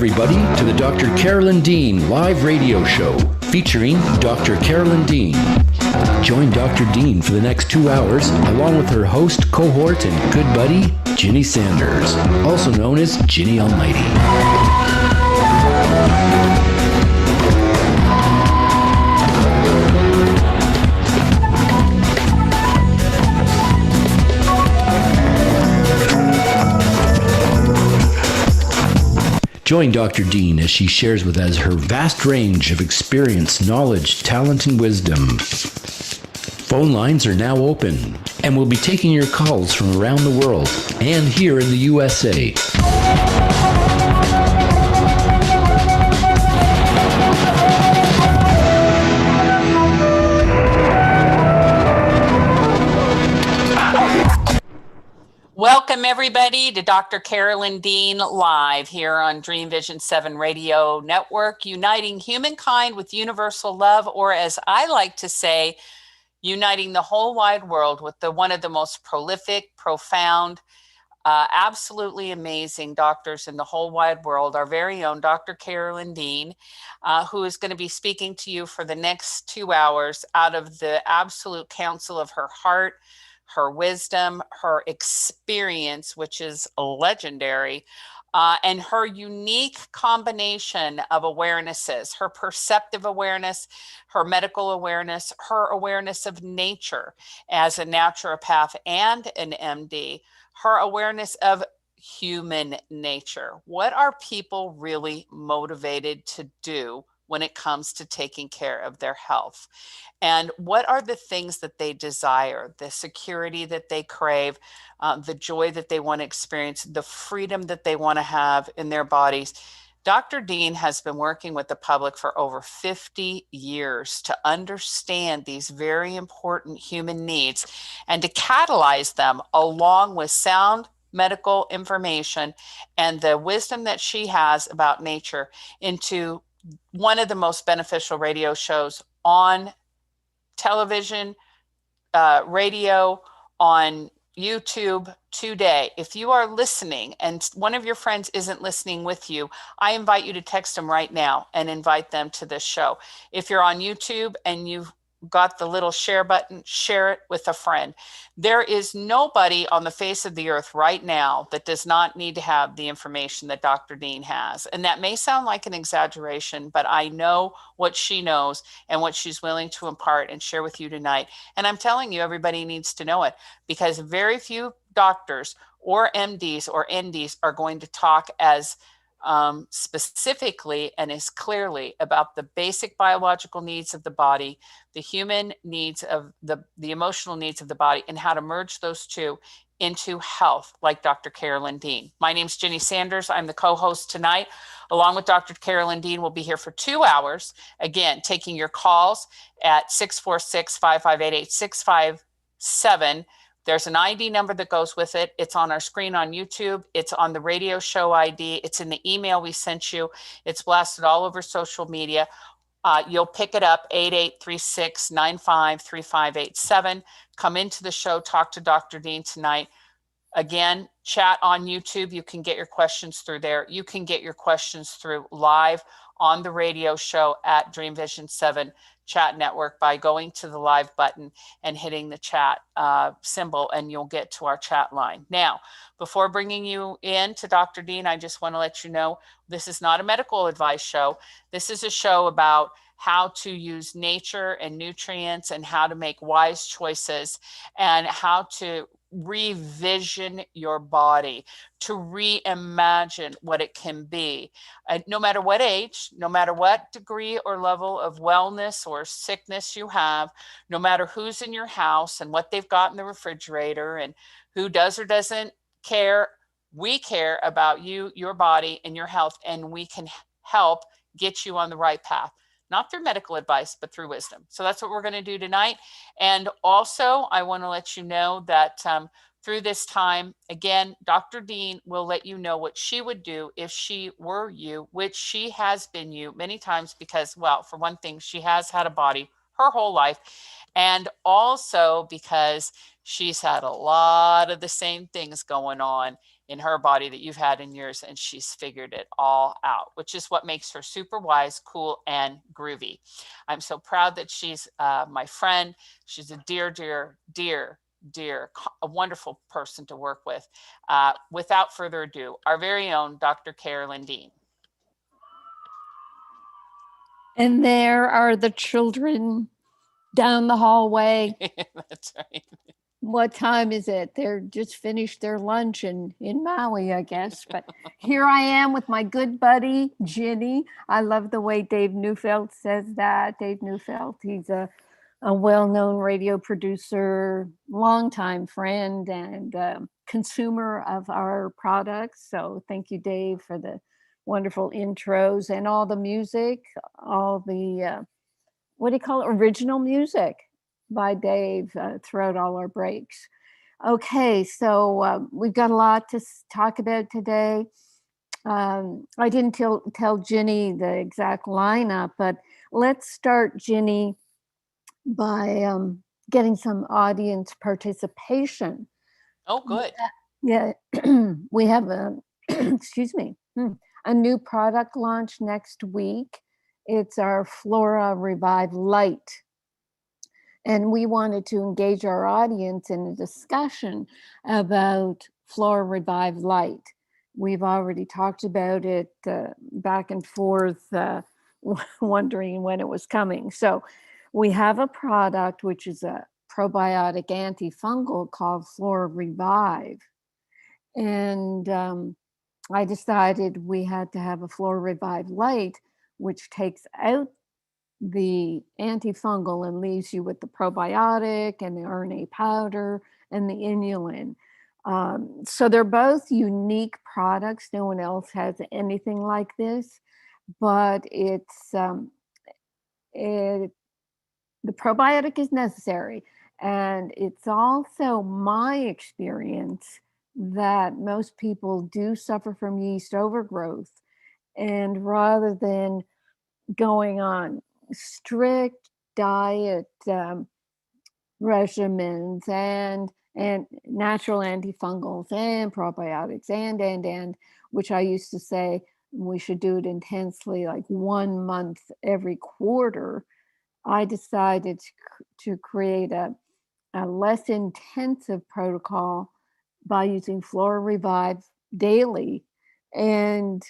everybody, to the Dr. Carolyn Dean live radio show featuring Dr. Carolyn Dean. Join Dr. Dean for the next 2 hours along with her host, cohort, and good buddy, Ginny Sanders, also known as Ginny Almighty. Join Dr. Dean as she shares with us her vast range of experience, knowledge, talent, and wisdom. Phone lines are now open, and we'll be taking your calls from around the world and here in the USA. Welcome, everybody, to Dr. Carolyn Dean live here on Dream Vision 7 Radio Network, uniting humankind with universal love, or as I like to say, uniting the whole wide world with one of the most prolific, profound, absolutely amazing doctors in the whole wide world, our very own Dr. Carolyn Dean, who is going to be speaking to you for the next 2 hours out of the absolute counsel of her heart, her wisdom, her experience, which is legendary, and her unique combination of awarenesses, her perceptive awareness, her medical awareness, her awareness of nature as a naturopath and an MD, her awareness of human nature. What are people really motivated to do when it comes to taking care of their health? And what are the things that they desire, the security that they crave, the joy that they want to experience, the freedom that they want to have in their bodies? Dr. Dean has been working with the public for over 50 years to understand these very important human needs and to catalyze them along with sound medical information and the wisdom that she has about nature into one of the most beneficial radio shows on television, radio, on YouTube today. If you are listening and one of your friends isn't listening with you, I invite you to text them right now and invite them to this show. If you're on YouTube and you've got the little share button, share it with a friend. There is nobody on the face of the earth right now that does not need to have the information that Dr. Dean has. And that may sound like an exaggeration, but I know what she knows and what she's willing to impart and share with you tonight. And I'm telling you, everybody needs to know it, because very few doctors or MDs or NDs are going to talk as specifically and as clearly about the basic biological needs of the body, the human needs of the emotional needs of the body, and how to merge those two into health, like Dr. Carolyn Dean. My name's Ginny Sanders. I'm the co-host tonight. Along with Dr. Carolyn Dean, we'll be here for 2 hours, again, taking your calls at 646-558-8657. There's an ID number that goes with it. It's on our screen on YouTube. It's on the radio show ID. It's in the email we sent you. It's blasted all over social media. You'll pick it up, 8836-953587. Come into the show, talk to Dr. Dean tonight. Again, chat on YouTube. You can get your questions through there. You can get your questions through live on the radio show at Dream Vision 7 Chat Network by going to the live button and hitting the chat symbol, and you'll get to our chat line. Now, before bringing you in to Dr. Dean, I just want to let you know this is not a medical advice show. This is a show about how to use nature and nutrients and how to make wise choices and how to revision your body, to reimagine what it can be. No matter what age, no matter what degree or level of wellness or sickness you have, no matter who's in your house and what they've got in the refrigerator and who does or doesn't care, we care about you, your body, and your health, and we can help get you on the right path. Not through medical advice, but through wisdom. So that's what we're going to do tonight. And also, I want to let you know that through this time, again, Dr. Dean will let you know what she would do if she were you, which she has been you many times because, well, for one thing, she has had a body her whole life. And also because she's had a lot of the same things going on in her body that you've had in yours, and she's figured it all out, which is what makes her super wise, cool, and groovy. I'm so proud that she's my friend. She's a dear, dear, dear, dear, a wonderful person to work with. Without further ado, our very own Dr. Carolyn Dean. And there are the children down the hallway. That's right. What time is it? They're just finished their lunch in Maui, I guess. But here I am with my good buddy, Ginny. I love the way Dave Neufeld says that. Dave Neufeld, he's a well-known radio producer, longtime friend, and consumer of our products. So thank you, Dave, for the wonderful intros and all the music, all the, what do you call it, original music by Dave throughout all our breaks. Okay, so we've got a lot to talk about today. I didn't tell Ginny the exact lineup, but let's start, Ginny, by getting some audience participation. Oh, good. Yeah, we have a, excuse me, a new product launch next week. It's our Flora Revive Light. And we wanted to engage our audience in a discussion about Flora Revive Light. We've already talked about it back and forth, wondering when it was coming. So we have a product which is a probiotic antifungal called Flora Revive. And I decided we had to have a Flora Revive Light, which takes out the antifungal and leaves you with the probiotic and the RNA powder and the inulin. So they're both unique products. No one else has anything like this, but it's the probiotic is necessary. And it's also my experience that most people do suffer from yeast overgrowth. And rather than going on strict diet regimens and natural antifungals and probiotics and which I used to say we should do it intensely, like 1 month every quarter, I decided to create a less intensive protocol by using Flora Revive daily. And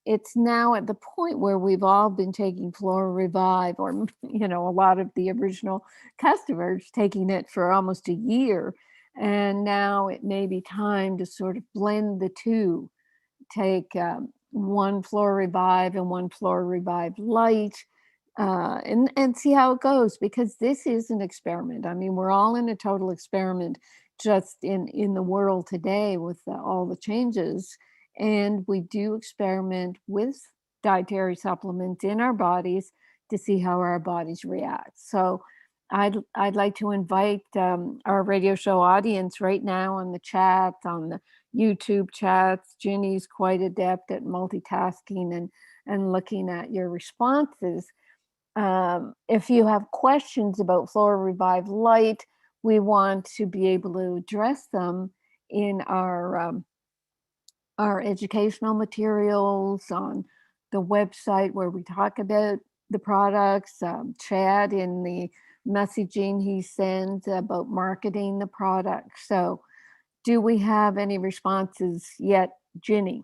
it's now at the point where we've all been taking Flora Revive, or a lot of the original customers taking it for almost a year. And now it may be time to sort of blend the two, take one Flora Revive and one Flora Revive Light, and see how it goes, because this is an experiment. I mean, we're all in a total experiment just in the world today with all the changes. And we do experiment with dietary supplements in our bodies to see how our bodies react. So I'd like to invite our radio show audience right now on the chat, on the YouTube chats. Ginny's quite adept at multitasking and looking at your responses. If you have questions about Flora Revive Light, we want to be able to address them in our educational materials on the website where we talk about the products. Chad in the messaging he sends about marketing the product. So do we have any responses yet, Ginny?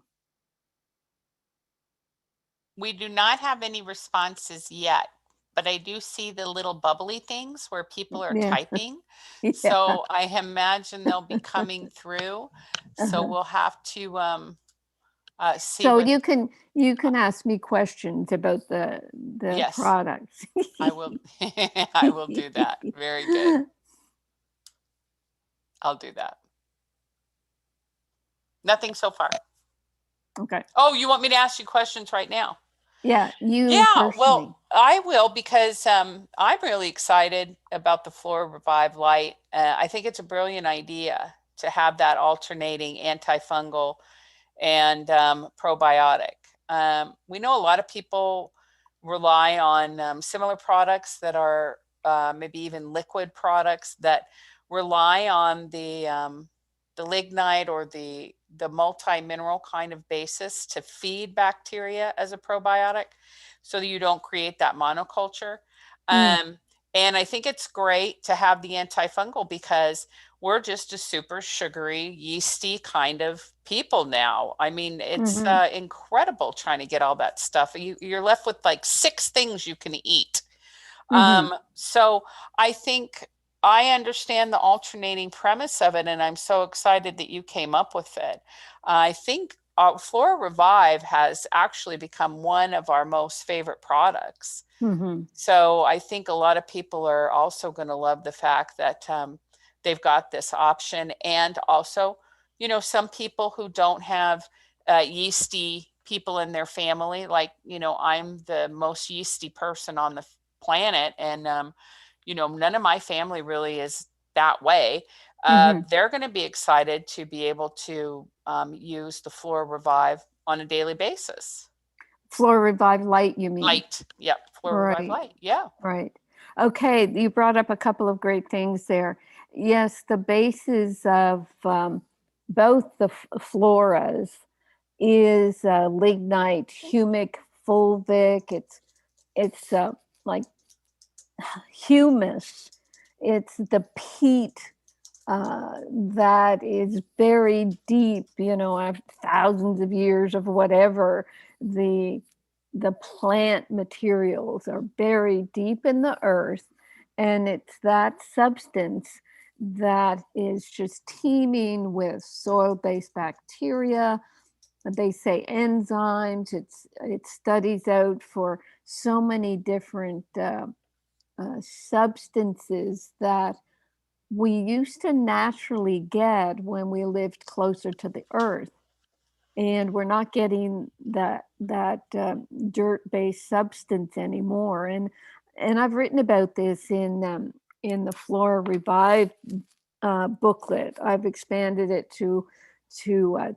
We do not have any responses yet, but I do see the little bubbly things where people are typing. Yeah. So I imagine they'll be coming through. So we'll have to see. So you can ask me questions about the Yes, products. I will. I will do that. Very good. I'll do that. Nothing so far. Okay. Oh, you want me to ask you questions right now? Yeah, Yeah, personally. well, I will, because I'm really excited about the Flora Revive Light. I think it's a brilliant idea to have that alternating antifungal and probiotic. We know a lot of people rely on similar products that are maybe even liquid products that rely on the lignite or the the multi-mineral kind of basis to feed bacteria as a probiotic, so that you don't create that monoculture. Mm. And I think it's great to have the antifungal because we're just a super sugary, yeasty kind of people now. I mean, it's Hmm. incredible trying to get all that stuff. You're left with like 6 things you can eat. Hmm. So I think I understand the alternating premise of it, and I'm so excited that you came up with it. I think Flora Revive has actually become one of our most favorite products. Hmm. So I think a lot of people are also going to love the fact that they've got this option. And also, some people who don't have yeasty people in their family, like, I'm the most yeasty person on the planet. And, none of my family really is that way. Hmm. They're going to be excited to be able to use the Flora Revive on a daily basis. Flora Revive Light, you mean? Light. Yep. Flora Revive Right, Light. Yeah. right. Okay, you brought up a couple of great things there. Yes, the basis of both the floras is lignite, humic, fulvic. It's like humus. It's the peat that is buried deep, after thousands of years of whatever. The plant materials are buried deep in the earth, and it's that substance that is just teeming with soil-based bacteria. They say enzymes. It studies out for so many different substances that we used to naturally get when we lived closer to the earth, and we're not getting that dirt-based substance anymore. And I've written about this in the Flora Revive booklet. I've expanded it to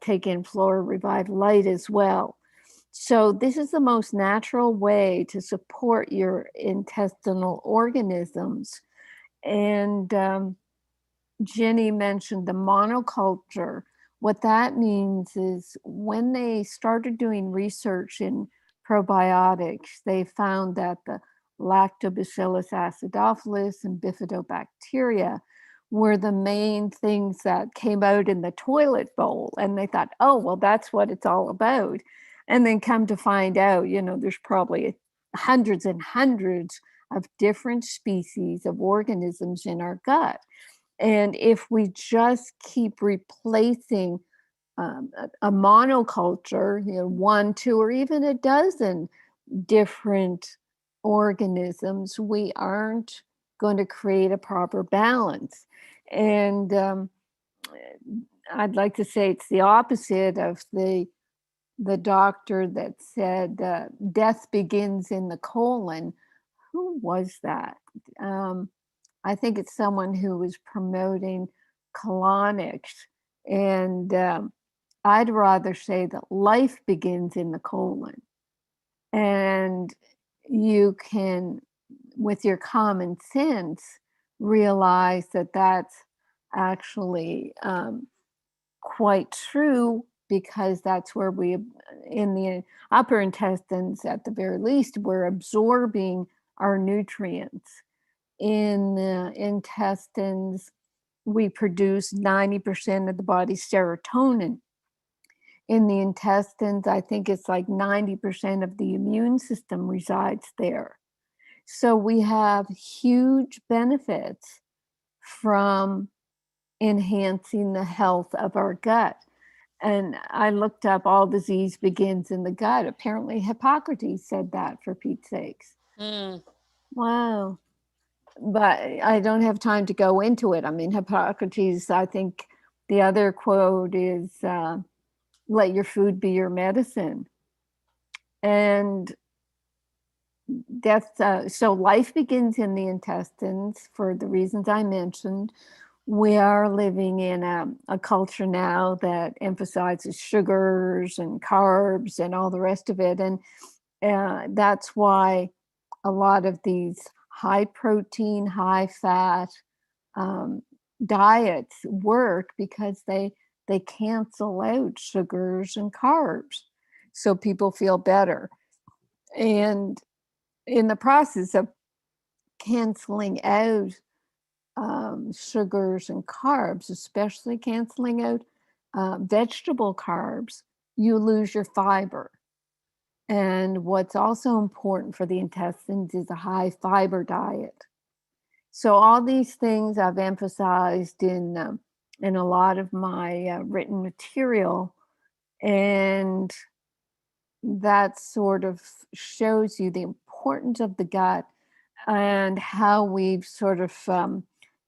take in Flora Revive Light as well. So this is the most natural way to support your intestinal organisms. And Jenny mentioned the monoculture. What that means is when they started doing research in probiotics, they found that the Lactobacillus acidophilus and bifidobacteria were the main things that came out in the toilet bowl. And they thought, oh, well, that's what it's all about. And then come to find out, there's probably hundreds and hundreds of different species of organisms in our gut. And if we just keep replacing a monoculture, one, two, or even a dozen different organisms, we aren't going to create a proper balance. And I'd like to say it's the opposite of the doctor that said death begins in the colon. Who was that? I think it's someone who was promoting colonics. And I'd rather say that life begins in the colon. And you can, with your common sense, realize that that's actually quite true, because that's where we, in the upper intestines at the very least, we're absorbing our nutrients. In the intestines, we produce 90% of the body's serotonin. In the intestines, I think it's like 90% of the immune system resides there. So we have huge benefits from enhancing the health of our gut. And I looked up all disease begins in the gut. Apparently, Hippocrates said that, for Pete's sakes. Mm. Wow. But I don't have time to go into it. I mean, Hippocrates, I think the other quote is let your food be your medicine. And so life begins in the intestines for the reasons I mentioned. We are living in a culture now that emphasizes sugars and carbs and all the rest of it. And that's why a lot of these high protein, high fat diets work, because they they cancel out sugars and carbs, so people feel better. And in the process of canceling out sugars and carbs, especially canceling out vegetable carbs, you lose your fiber. And what's also important for the intestines is a high fiber diet. So all these things I've emphasized in a lot of my written material, and that sort of shows you the importance of the gut and how we've sort of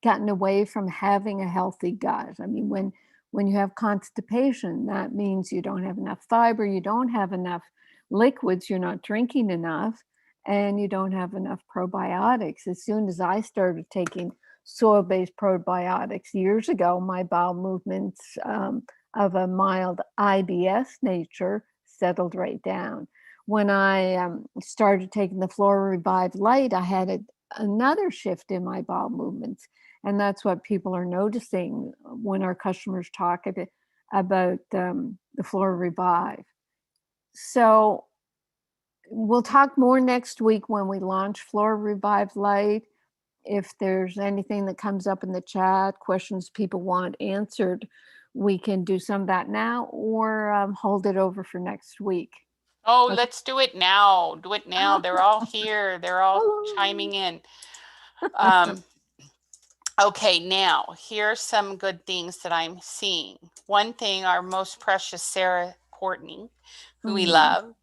gotten away from having a healthy gut. I mean, when you have constipation, that means you don't have enough fiber, you don't have enough liquids, you're not drinking enough, and you don't have enough probiotics. As soon as I started taking soil-based probiotics years ago, my bowel movements of a mild IBS nature settled right down. When I started taking the Flora Revive Light, I had another shift in my bowel movements. And that's what people are noticing when our customers talk about the Flora Revive. So we'll talk more next week when we launch Flora Revive Light. If there's anything that comes up in the chat, questions people want answered, we can do some of that now or hold it over for next week. Oh, Okay. let's do it now. Do it now. They're all here. They're all chiming in. Okay, now here's some good things that I'm seeing. One thing, our most precious Sarah Courtney, who we love,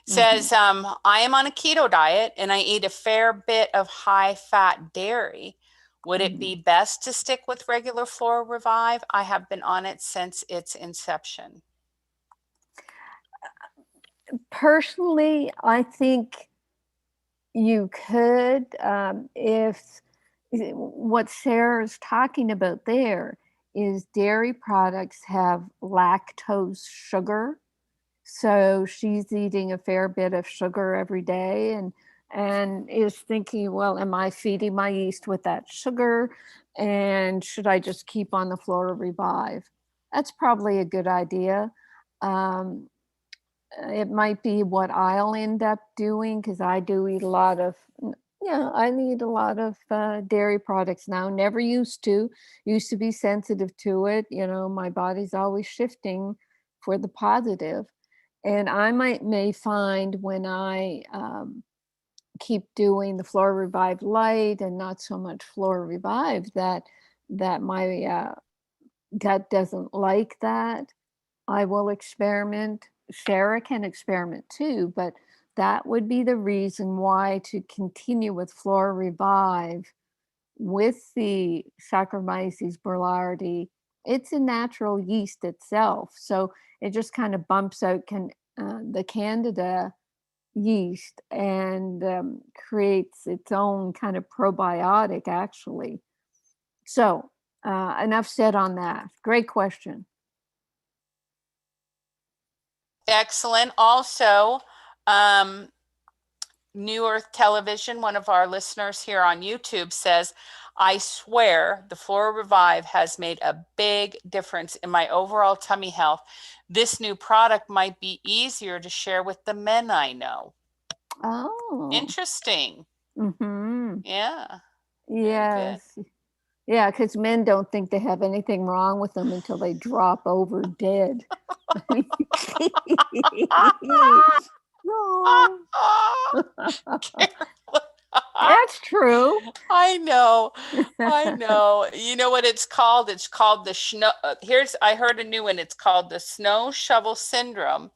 says, I am on a keto diet and I eat a fair bit of high fat dairy. Would it be best to stick with regular Flora Revive? I have been on it since its inception. Personally, I think you could, if what Sarah is talking about there is dairy products have lactose sugar. So she's eating a fair bit of sugar every day and is thinking, well, am I feeding my yeast with that sugar? And should I just keep on the Flora Revive? That's probably a good idea. It might be what I'll end up doing because I do eat a lot of, I need a lot of dairy products now. Never used to be sensitive to it. You know, my body's always shifting for the positive. And I may find when I keep doing the Flora Revive Light and not so much Flora Revive that my gut doesn't like that. I will experiment. Sarah can experiment too, but that would be the reason why to continue with Flora Revive with the Saccharomyces boulardii. It's a natural yeast itself, so it just kind of bumps out the Candida yeast and creates its own kind of probiotic, actually. So enough said on that. Great question. Excellent. Also, New Earth Television, one of our listeners here on YouTube, says, I swear the Flora Revive has made a big difference in my overall tummy health. This new product might be easier to share with the men I know. Oh. Interesting. Yeah. Yes. Yeah, because men don't think they have anything wrong with them until they drop over dead. That's true. I know. You know what it's called? It's called the snow. I heard a new one. It's called the snow shovel syndrome.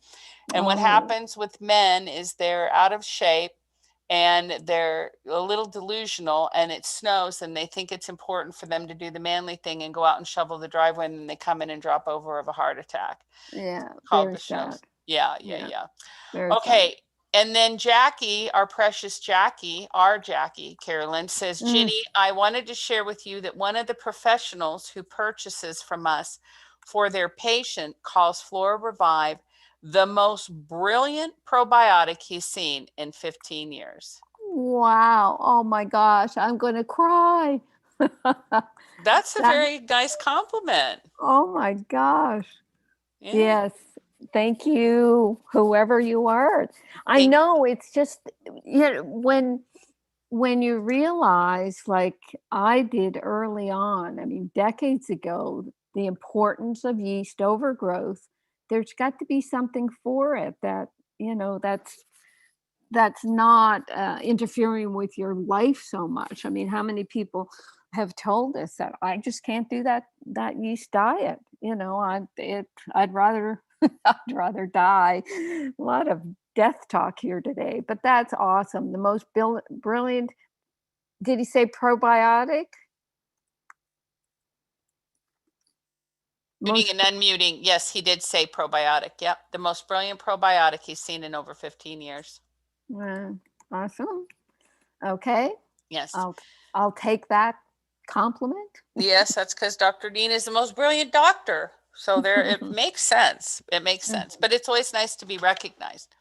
And what happens with men is they're out of shape and they're a little delusional and it snows and they think it's important for them to do the manly thing and go out and shovel the driveway and then they come in and drop over of a heart attack. Yeah. Called the snow. Yeah. Okay. Sad. And then Jackie, our precious Jackie, Carolyn says, Ginny, I wanted to share with you that one of the professionals who purchases from us for their patient calls Flora Revive the most brilliant probiotic he's seen in 15 years. Wow. Oh my gosh. I'm going to cry. That's a That, very nice compliment. oh my gosh. Yeah. Yes. Thank you, whoever you are. I Thank know it's just, when you realize, like I did early on, I mean, decades ago, the importance of yeast overgrowth, there's got to be something for it that, that's not interfering with your life so much. I mean, how many people have told us that I just can't do that yeast diet? I'd rather I'd rather die. A lot of death talk here today, but that's awesome. The most brilliant. Did he say probiotic? Muting Most. and unmuting. Yes, he did say probiotic. Yep. The most brilliant probiotic he's seen in over 15 years. Awesome. Okay. Yes. I'll take that compliment. Yes, that's because Dr. Dean is the most brilliant doctor. So there, it makes sense. It makes sense. But it's always nice to be recognized.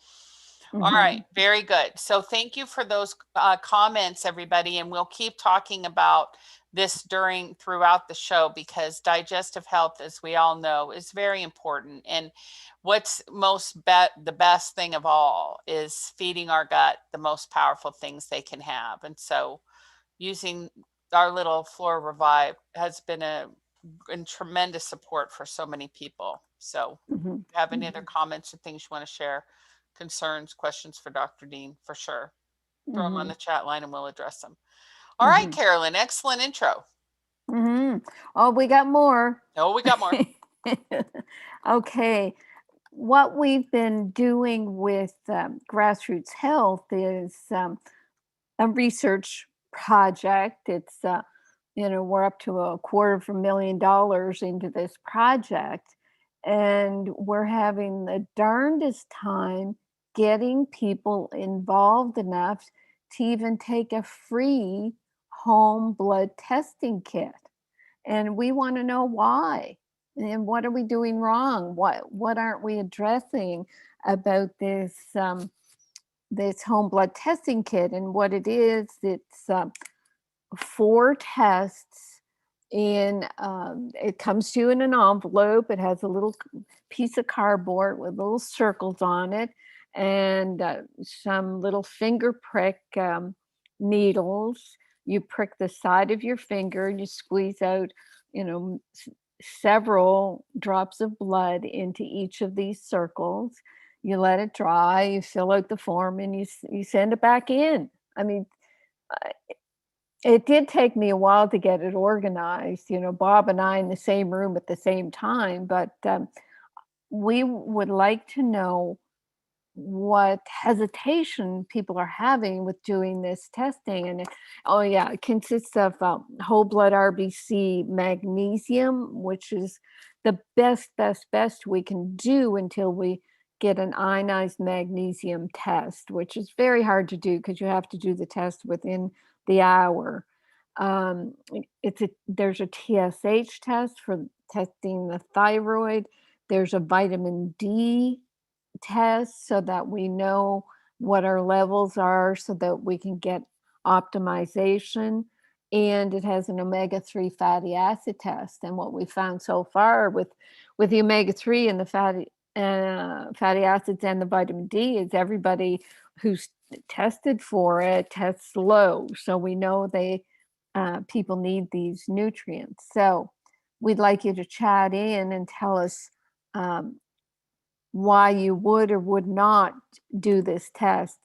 All right, very good. So thank you for those comments, everybody, and we'll keep talking about this throughout the show, because digestive health, as we all know, is very important. And what's the best thing of all is feeding our gut the most powerful things they can have. And so using our little Flora Revive has been a tremendous support for so many people. So if you have any other comments or things you want to share, concerns, questions for Dr. Dean, for sure, throw them on the chat line and we'll address them. All right, Carolyn, excellent intro. Oh, we got more. Oh, we got more. Okay. What we've been doing with Grassroots Health is a research project. It's, we're up to $250,000 into this project, and we're having the darndest time getting people involved enough to even take a free home blood testing kit. And we want to know why. And what are we doing wrong? What aren't we addressing about this home blood testing kit? And what it is, it's 4 tests it comes to you in an envelope. It has a little piece of cardboard with little circles on it, and some little finger prick needles. You prick the side of your finger and you squeeze out, several drops of blood into each of these circles. You let it dry, you fill out the form, and you send it back in. I mean, it did take me a while to get it organized, Bob and I in the same room at the same time, but we would like to know what hesitation people are having with doing this testing. And it consists of whole blood RBC magnesium, which is the best we can do until we get an ionized magnesium test, which is very hard to do because you have to do the test within the hour. There's a TSH test for testing the thyroid. There's a vitamin D test so that we know what our levels are so that we can get optimization. And it has an omega-3 fatty acid test. And what we found so far with the omega-3 and the fatty acids and the vitamin D is everybody who's tested for it tests low. So we know people need these nutrients. So we'd like you to chat in and tell us why you would or would not do this test,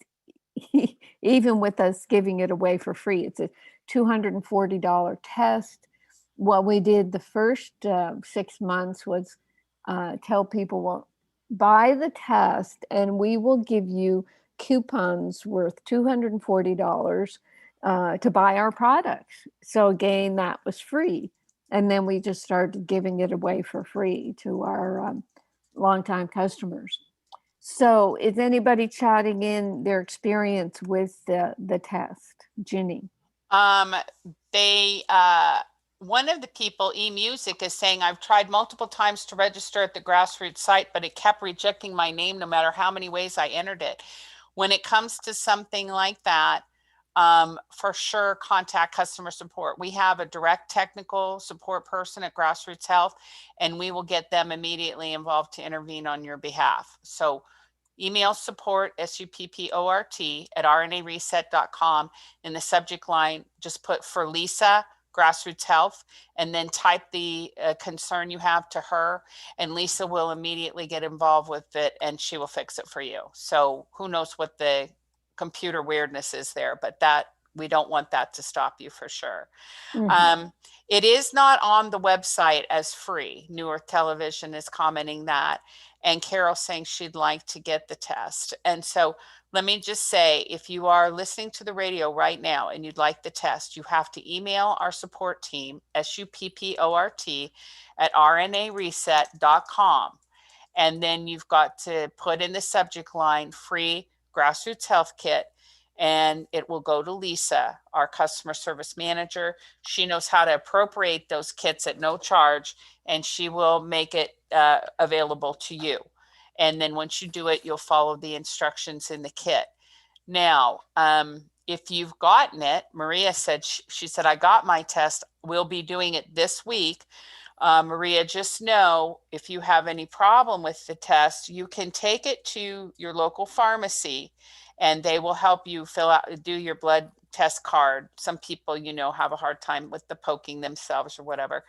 even with us giving it away for free. It's a $240 test. What we did the first 6 months was tell people, well, buy the test and we will give you coupons worth $240 to buy our products. So again, that was free. And then we just started giving it away for free to our longtime customers. So is anybody chatting in their experience with the test? Ginny? One of the people, eMusic, is saying, I've tried multiple times to register at the Grassroots site, but it kept rejecting my name no matter how many ways I entered it. When it comes to something like that, for sure contact customer support. We have a direct technical support person at Grassroots Health, and we will get them immediately involved to intervene on your behalf. So email support, SUPPORT, at rnareset.com. In the subject line, just put for Lisa, Grassroots Health, and then type the concern you have to her, and Lisa will immediately get involved with it and she will fix it for you. So who knows what the computer weirdness is there, but that we don't want that to stop you for sure. It is not on the website as free. New Earth Television is commenting that, and Carol saying she'd like to get the test. And so let me just say, if you are listening to the radio right now and you'd like the test, you have to email our support team, SUPPORT, at rnareset.com. And then you've got to put in the subject line, free Grassroots Health Kit, and it will go to Lisa, our customer service manager. She knows how to appropriate those kits at no charge, and she will make it available to you. And then once you do it, you'll follow the instructions in the kit. Now, if you've gotten it, Maria said, she said, I got my test. We'll be doing it this week. Maria, just know if you have any problem with the test, you can take it to your local pharmacy and they will help you do your blood test card. Some people, have a hard time with the poking themselves or whatever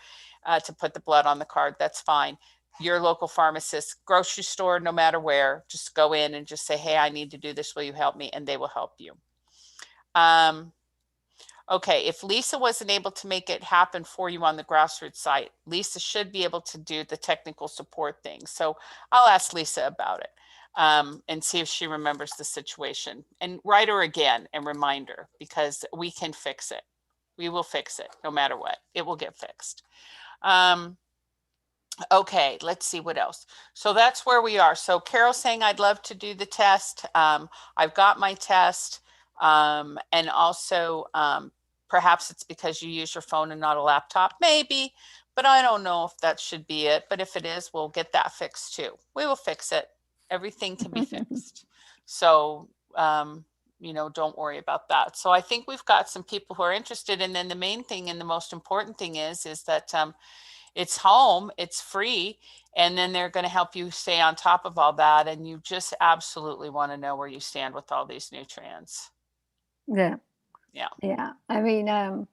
to put the blood on the card. That's fine. Your local pharmacist, grocery store, no matter where, just go in and just say, hey, I need to do this. Will you help me? And they will help you. Okay, if Lisa wasn't able to make it happen for you on the Grassroots site, Lisa should be able to do the technical support thing. So I'll ask Lisa about it and see if she remembers the situation, and write her again and remind her, because we can fix it. We will fix it no matter what. It will get fixed. Okay, let's see what else. So that's where we are. So Carol's saying, I'd love to do the test. I've got my test. And also, perhaps it's because you use your phone and not a laptop, maybe, but I don't know if that should be it. But if it is, we'll get that fixed too. We will fix it. Everything can be fixed. So, don't worry about that. So I think we've got some people who are interested. And then the main thing and the most important thing is that it's home, it's free, and then they're going to help you stay on top of all that. And you just absolutely want to know where you stand with all these nutrients. Yeah. Yeah. Yeah. I mean, and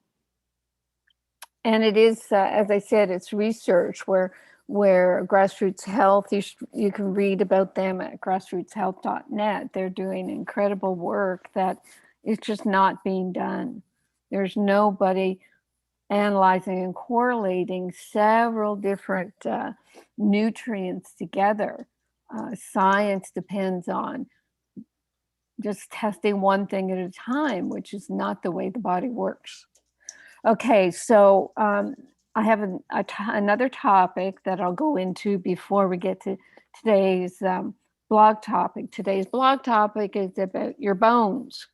it is, as I said, it's research where Grassroots Health, you can read about them at grassrootshealth.net. They're doing incredible work that is just not being done. There's nobody analyzing and correlating several different nutrients together. Science depends on just testing one thing at a time, which is not the way the body works. Okay, so I have another topic that I'll go into before we get to today's blog topic. Today's blog topic is about your bones,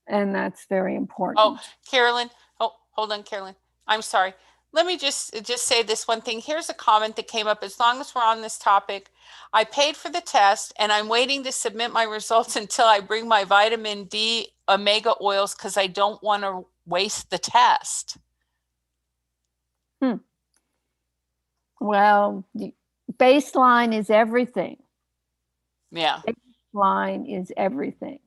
and that's very important. Oh, Carolyn, hold on, Carolyn. I'm sorry. Let me just say this one thing. Here's a comment that came up. As long as we're on this topic, I paid for the test and I'm waiting to submit my results until I bring my vitamin D omega oils because I don't want to waste the test. Well, baseline is everything. Yeah. Baseline is everything.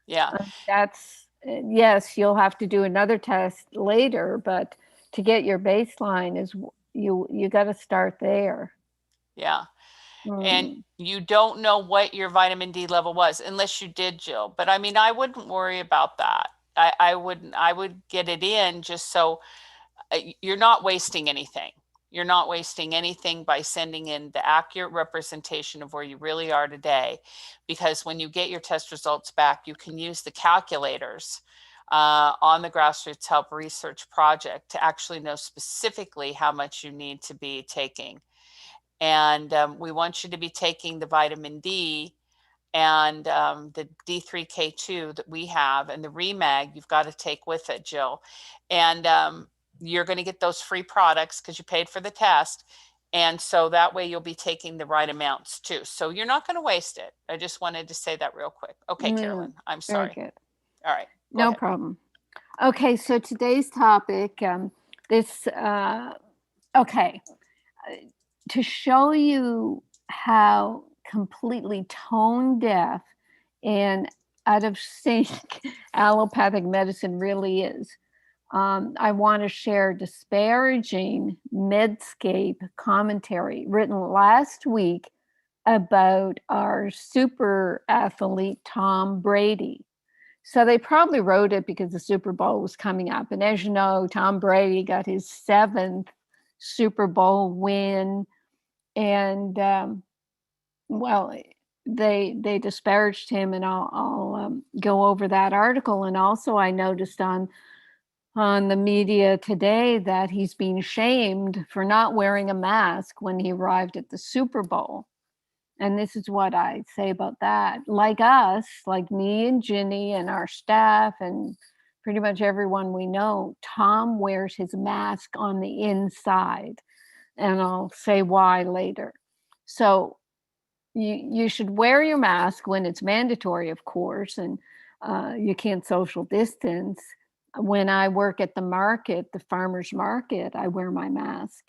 Yeah. That's, yes, you'll have to do another test later, but to get your baseline is you got to start there. Yeah. And you don't know what your vitamin D level was unless you did, Jill. But I mean, I wouldn't worry about that. I would get it in just so you're not wasting anything. You're not wasting anything by sending in the accurate representation of where you really are today. Because when you get your test results back, you can use the calculators on the Grassroots Health Research Project to actually know specifically how much you need to be taking. And we want you to be taking the vitamin D and the D3K2 that we have, and the Remag you've got to take with it, Jill. And you're going to get those free products because you paid for the test. And so that way you'll be taking the right amounts too. So you're not going to waste it. I just wanted to say that real quick. Okay, Carolyn, I'm sorry. Very good. All right. No problem. Okay, so today's topic, this, okay, to show you how completely tone deaf and out of sync allopathic medicine really is, I want to share disparaging Medscape commentary written last week about our super athlete Tom Brady. So they probably wrote it because the Super Bowl was coming up. And as you know, Tom Brady got his seventh Super Bowl win. And well, they disparaged him, and I'll go over that article. And also, I noticed on the media today that he's being shamed for not wearing a mask when he arrived at the Super Bowl. And this is what I say about that. Like us, like me and Ginny and our staff and pretty much everyone we know, Tom wears his mask on the inside. And I'll say why later. So you should wear your mask when it's mandatory, of course, and you can't social distance. When I work at the market, the farmer's market, I wear my mask.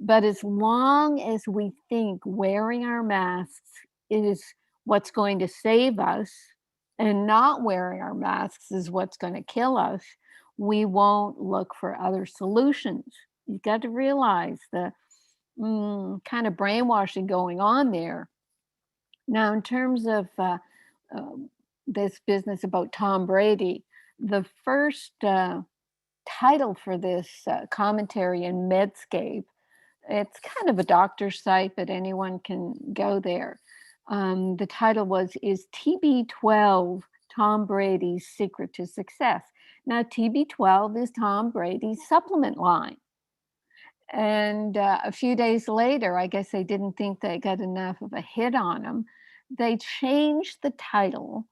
But as long as we think wearing our masks is what's going to save us and not wearing our masks is what's going to kill us, we won't look for other solutions. You've got to realize the kind of brainwashing going on there. Now, in terms of uh, this business about Tom Brady, the first title for this commentary in Medscape, it's kind of a doctor's site, but anyone can go there. The title was, Is TB12 Tom Brady's Secret to Success? Now, TB12 is Tom Brady's supplement line. And a few days later, I guess they didn't think they got enough of a hit on him. They changed the title,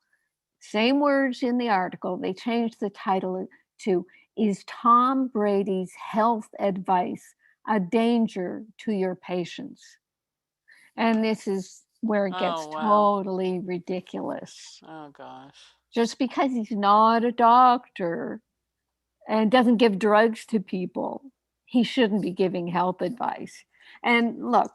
same words in the article. They changed the title to Is Tom Brady's Health Advice a Danger to Your Patients? And this is where it gets Oh, wow. totally ridiculous. Oh, gosh. Just because he's not a doctor and doesn't give drugs to people, he shouldn't be giving health advice. And look,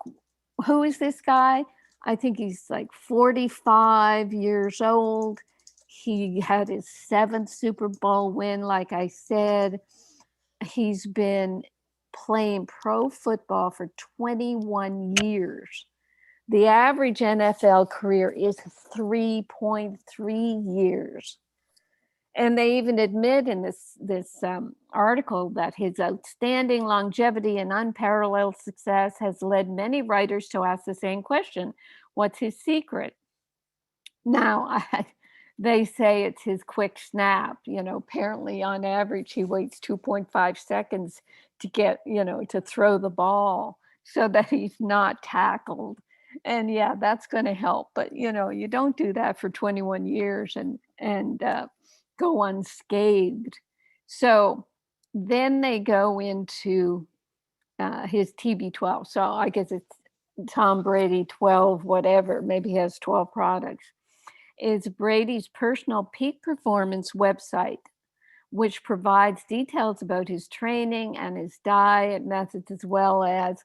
who is this guy? I think he's like 45 years old. He had his seventh Super Bowl win, like I said. He's been playing pro football for 21 years. The average NFL career is 3.3 years. And they even admit in this article that his outstanding longevity and unparalleled success has led many writers to ask the same question: what's his secret? Now, they say it's his quick snap. Apparently, on average, he waits 2.5 seconds to get, to throw the ball so that he's not tackled. And yeah, that's going to help. But you don't do that for 21 years and go unscathed. So then they go into his TB12. So I guess it's Tom Brady 12, whatever. Maybe he has 12 products. Is Brady's personal peak performance website, which provides details about his training and his diet methods, as well as,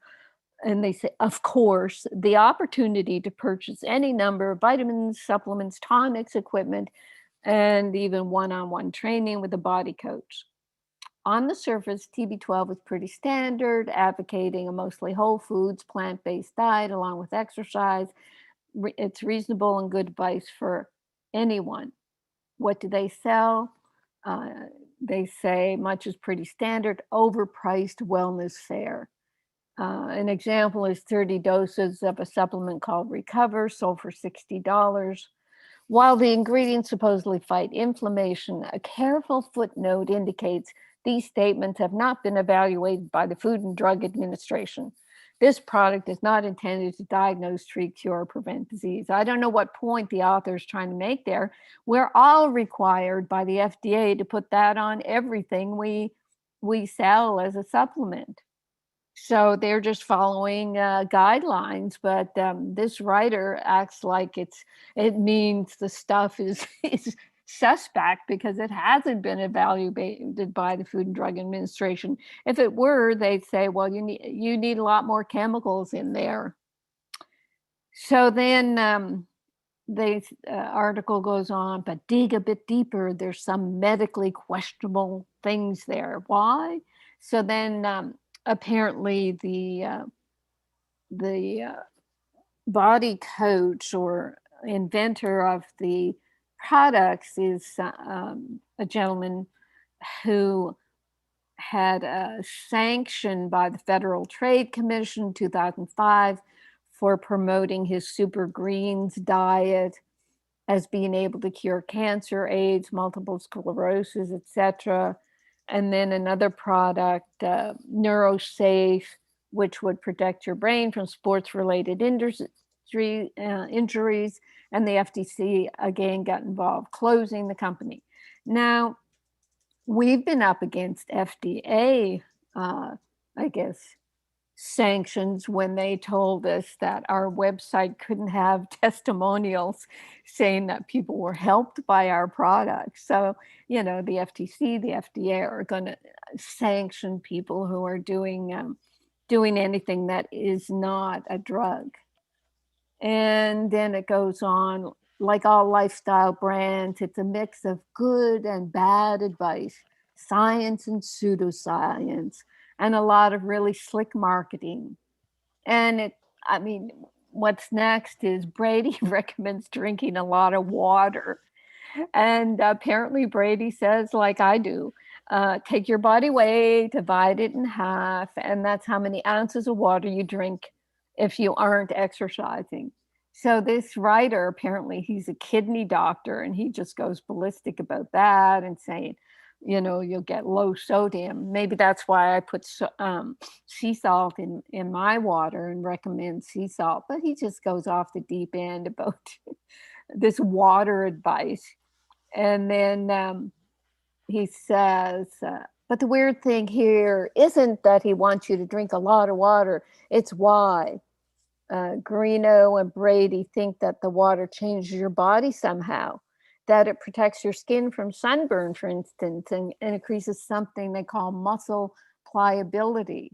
and they say, of course, the opportunity to purchase any number of vitamins, supplements, tonics, equipment, and even one-on-one training with a body coach. On the surface, TB12 is pretty standard, advocating a mostly whole foods, plant-based diet along with exercise. It's reasonable and good advice for anyone. What do they sell? They say much is pretty standard, overpriced wellness fare. An example is 30 doses of a supplement called Recover, sold for $60. While the ingredients supposedly fight inflammation, a careful footnote indicates these statements have not been evaluated by the Food and Drug Administration. This product is not intended to diagnose, treat, cure, or prevent disease. I don't know what point the author is trying to make there. We're all required by the FDA to put that on everything we sell as a supplement. So they're just following guidelines, but this writer acts like it means the stuff is suspect because it hasn't been evaluated by the Food and Drug Administration. If it were, they'd say, well, you need a lot more chemicals in there. So then the article goes on, but dig a bit deeper. There's some medically questionable things there. Why? So then apparently the body coach or inventor of the products is a gentleman who had a sanction by the Federal Trade Commission in 2005 for promoting his super greens diet as being able to cure cancer, AIDS, multiple sclerosis, etc. And then another product, NeuroSafe, which would protect your brain from sports-related injuries. And the FTC again got involved, closing the company. Now, we've been up against FDA, I guess, sanctions when they told us that our website couldn't have testimonials saying that people were helped by our products. So, the FTC, the FDA are going to sanction people who are doing anything that is not a drug. And then it goes on, like all lifestyle brands, it's a mix of good and bad advice, science and pseudoscience, and a lot of really slick marketing. And what's next is Brady recommends drinking a lot of water. And apparently Brady says, like I do, take your body weight, divide it in half, and that's how many ounces of water you drink if you aren't exercising. So this writer, apparently he's a kidney doctor, and he just goes ballistic about that and saying, you'll get low sodium. Maybe that's why I put sea salt in my water and recommend sea salt. But he just goes off the deep end about this water advice. And then he says, but the weird thing here isn't that he wants you to drink a lot of water. It's why. Greeno and Brady think that the water changes your body somehow, that it protects your skin from sunburn, for instance, and increases something they call muscle pliability.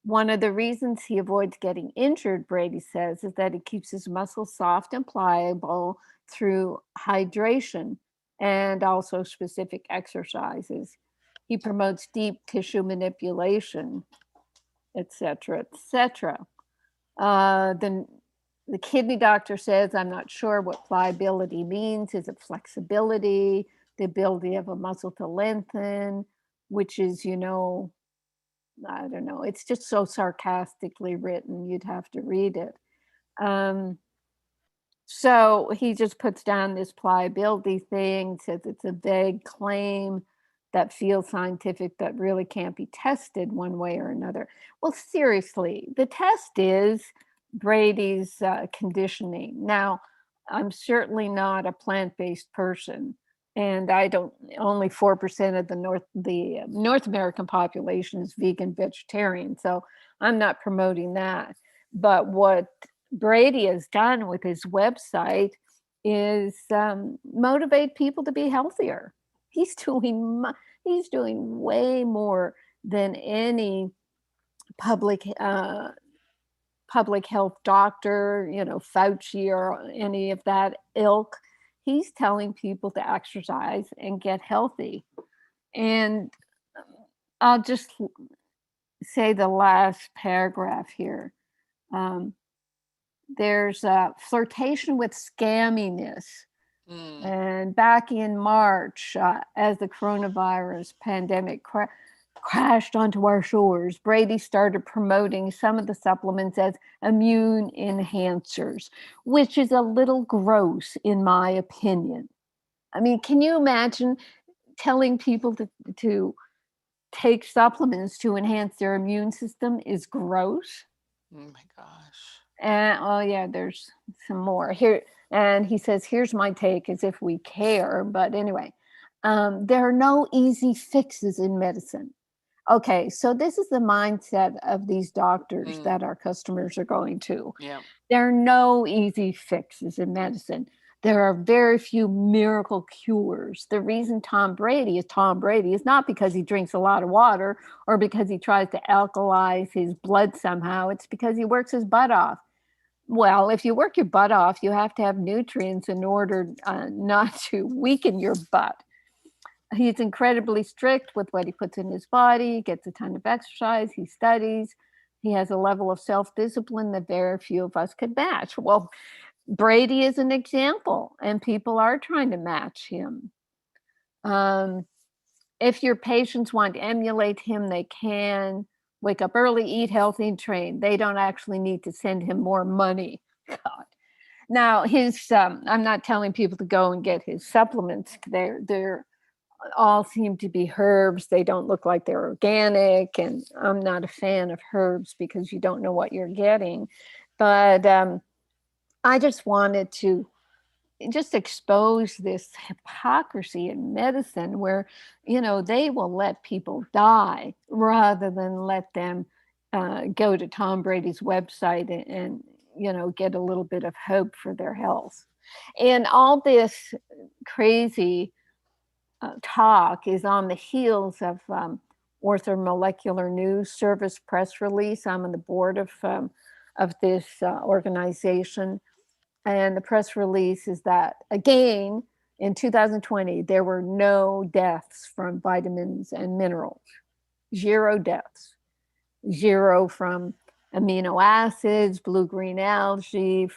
One of the reasons he avoids getting injured, Brady says, is that he keeps his muscles soft and pliable through hydration and also specific exercises. He promotes deep tissue manipulation, etc., etc. Then the kidney doctor says, I'm not sure what pliability means. Is it flexibility, the ability of a muscle to lengthen, which is, I don't know. It's just so sarcastically written. You'd have to read it. So he just puts down this pliability thing, says it's a vague claim that feels scientific but really can't be tested one way or another. Well, seriously, the test is Brady's conditioning. Now, I'm certainly not a plant-based person, and only 4% of the North American population is vegan vegetarian, so I'm not promoting that. But what Brady has done with his website is motivate people to be healthier. He's doing way more than any public health doctor, Fauci or any of that ilk. He's telling people to exercise and get healthy. And I'll just say the last paragraph here. There's a flirtation with scamminess. And back in March, as the coronavirus pandemic crashed onto our shores, Brady started promoting some of the supplements as immune enhancers, which is a little gross, in my opinion. I mean, can you imagine telling people to take supplements to enhance their immune system is gross? Oh my gosh. And there's some more here. And he says, here's my take, as if we care. But anyway, there are no easy fixes in medicine. Okay, so this is the mindset of these doctors that our customers are going to. Yeah. There are no easy fixes in medicine. There are very few miracle cures. The reason Tom Brady is not because he drinks a lot of water or because he tries to alkalize his blood somehow. It's because he works his butt off. Well, if you work your butt off, you have to have nutrients in order not to weaken your butt. He's incredibly strict with what he puts in his body, gets a ton of exercise, he studies, he has a level of self-discipline that very few of us could match. Well, Brady is an example, and people are trying to match him. If your patients want to emulate him, they can. Wake up early, eat healthy, and train. They don't actually need to send him more money. God. Now, I'm not telling people to go and get his supplements. They're all seem to be herbs. They don't look like they're organic, and I'm not a fan of herbs because you don't know what you're getting. But I just wanted to just expose this hypocrisy in medicine where, they will let people die rather than let them go to Tom Brady's website and get a little bit of hope for their health. And all this crazy talk is on the heels of Orthomolecular News Service press release. I'm on the board of this organization. And the press release is that, again, in 2020, there were no deaths from vitamins and minerals. 0 deaths. 0 from amino acids, blue-green algae,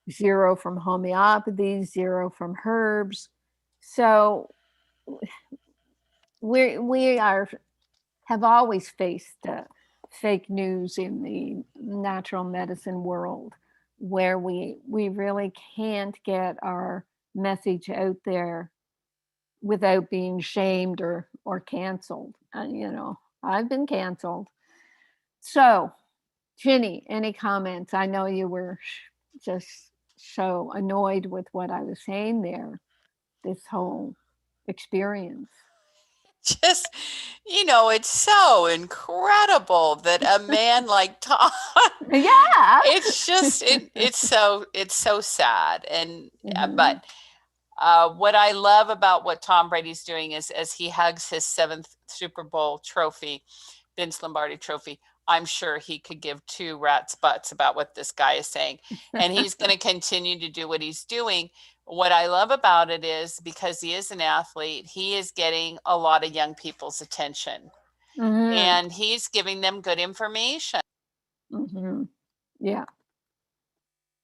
0 from homeopathy, 0 from herbs. So we have always faced fake news in the natural medicine world, where we really can't get our message out there without being shamed or canceled. I've been canceled. So, Ginny, any comments? I know you were just so annoyed with what I was saying there, this whole experience. Just, it's so incredible that a man like Tom, Yeah. it's just, it's so sad. And, but what I love about what Tom Brady's doing is as he hugs his 7th Super Bowl trophy, Vince Lombardi trophy, I'm sure he could give 2 rats' butts about what this guy is saying. And he's going to continue to do what he's doing. What I love about it is because he is an athlete, he is getting a lot of young people's attention. And he's giving them good information. Yeah,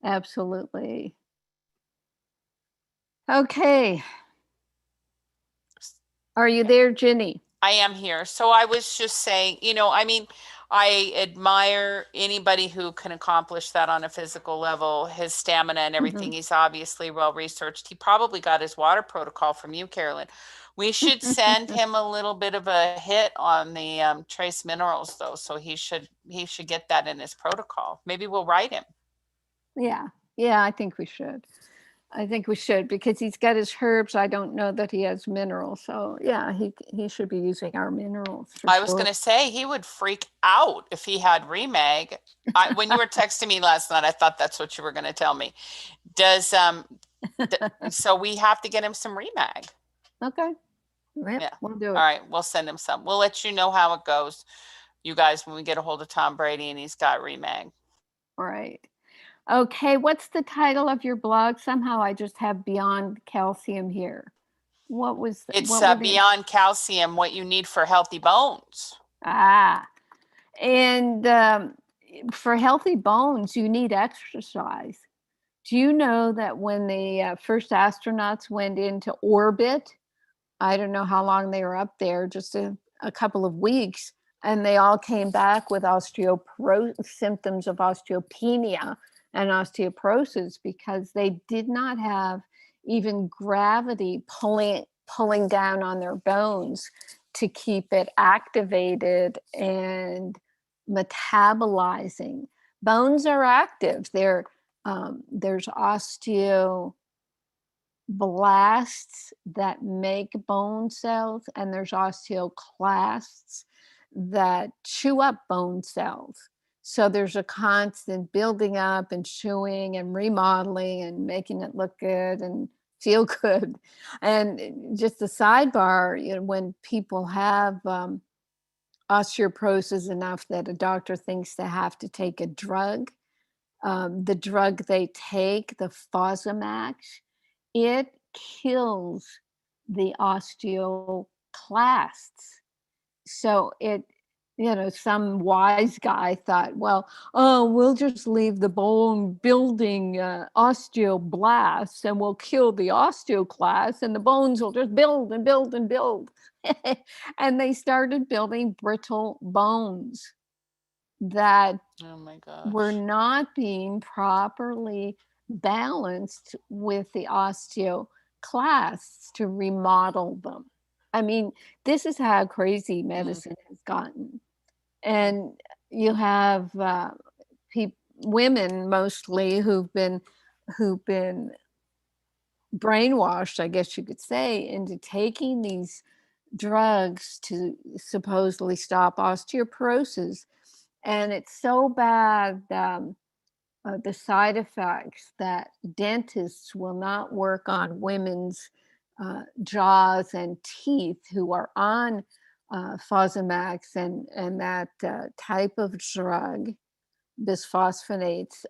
absolutely. Okay. Are you there, Ginny? I am here. So I was just saying, I admire anybody who can accomplish that on a physical level, his stamina and everything. He's obviously well researched. He probably got his water protocol from you, Carolyn. We should send him a little bit of a hit on the trace minerals, though. So he should get that in his protocol. Maybe we'll write him. Yeah, I think we should. Because he's got his herbs. I don't know that he has minerals. So yeah, he should be using our minerals. I was going to say he would freak out if he had Remag. When you were texting me last night, I thought that's what you were going to tell me. So we have to get him some Remag. Okay. Yeah, we'll do it. All right, we'll send him some. We'll let you know how it goes, you guys, when we get a hold of Tom Brady and he's got Remag. All right. Okay, what's the title of your blog? Somehow I just have Beyond Calcium here. What was It's Beyond Calcium, what you need for healthy bones. And for healthy bones, you need exercise. Do you know that when the first astronauts went into orbit, I don't know how long they were up there, just a couple of weeks, and they all came back with symptoms of osteopenia and osteoporosis because they did not have even gravity pulling down on their bones to keep it activated and metabolizing. Bones are active. There's osteoblasts that make bone cells, and there's osteoclasts that chew up bone cells. So there's a constant building up and chewing and remodeling and making it look good and feel good. And just a sidebar, when people have osteoporosis enough that a doctor thinks they have to take a drug, the drug they take, the Fosamax, it kills the osteoclasts. So some wise guy thought, well, oh, we'll just leave the bone building osteoblasts and we'll kill the osteoclasts and the bones will just build and build and build. And they started building brittle bones that Oh my were gosh. not being properly balanced with the osteoclasts to remodel them. I mean, this is how crazy medicine has gotten. And you have women mostly who've been brainwashed, I guess you could say, into taking these drugs to supposedly stop osteoporosis. And it's so bad, the side effects, that dentists will not work on women's jaws and teeth who are on Fosamax and that type of drug, bisphosphonates.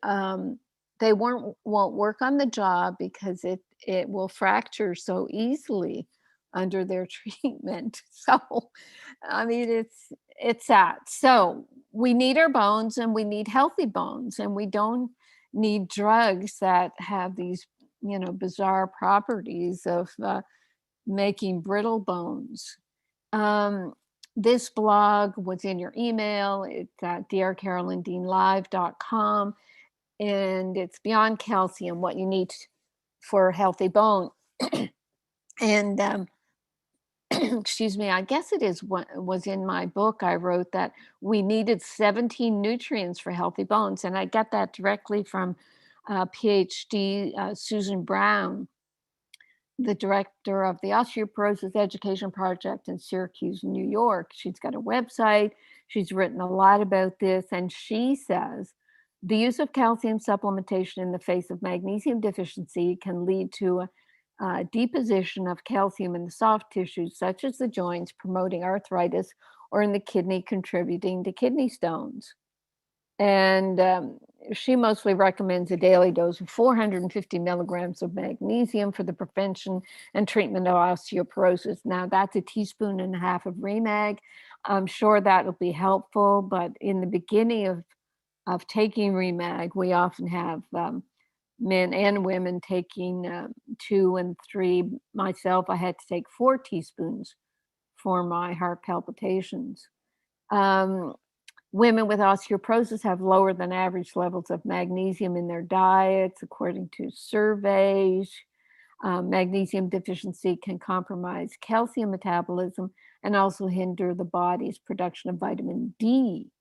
They won't work on the jaw because it will fracture so easily under their treatment. So, I mean, it's sad. So we need our bones and we need healthy bones, and we don't need drugs that have these, bizarre properties of making brittle bones. Um, this blog was in your email. It's at drcarolyndeanlive.com, and it's Beyond Calcium, what you need for a healthy bone. And excuse me, I guess it is what was in my book. I wrote that we needed 17 nutrients for healthy bones. And I get that directly from Ph.D. Susan Brown, the director of the Osteoporosis Education Project in Syracuse, New York. She's got a website. She's written a lot about this. And she says the use of calcium supplementation in the face of magnesium deficiency can lead to a deposition of calcium in the soft tissues, such as the joints, promoting arthritis, or in the kidney, contributing to kidney stones. And she mostly recommends a daily dose of 450 milligrams of magnesium for the prevention and treatment of osteoporosis. Now, that's a teaspoon and a half of Remag. I'm sure that will be helpful, but in the beginning of taking Remag, we often have men and women taking 2 and 3. Myself, I had to take 4 teaspoons for my heart palpitations. Women with osteoporosis have lower than average levels of magnesium in their diets, according to surveys. Magnesium deficiency can compromise calcium metabolism and also hinder the body's production of vitamin D,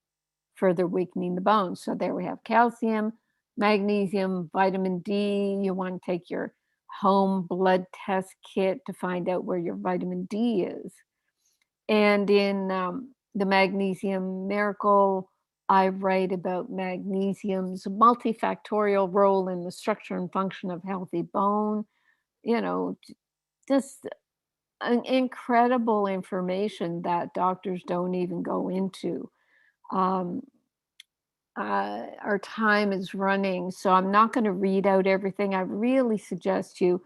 further weakening the bones. So there we have calcium, magnesium, vitamin D. You want to take your home blood test kit to find out where your vitamin D is. And in the Magnesium Miracle, I write about magnesium's multifactorial role in the structure and function of healthy bone. Just incredible information that doctors don't even go into. Our time is running, so I'm not going to read out everything. I really suggest you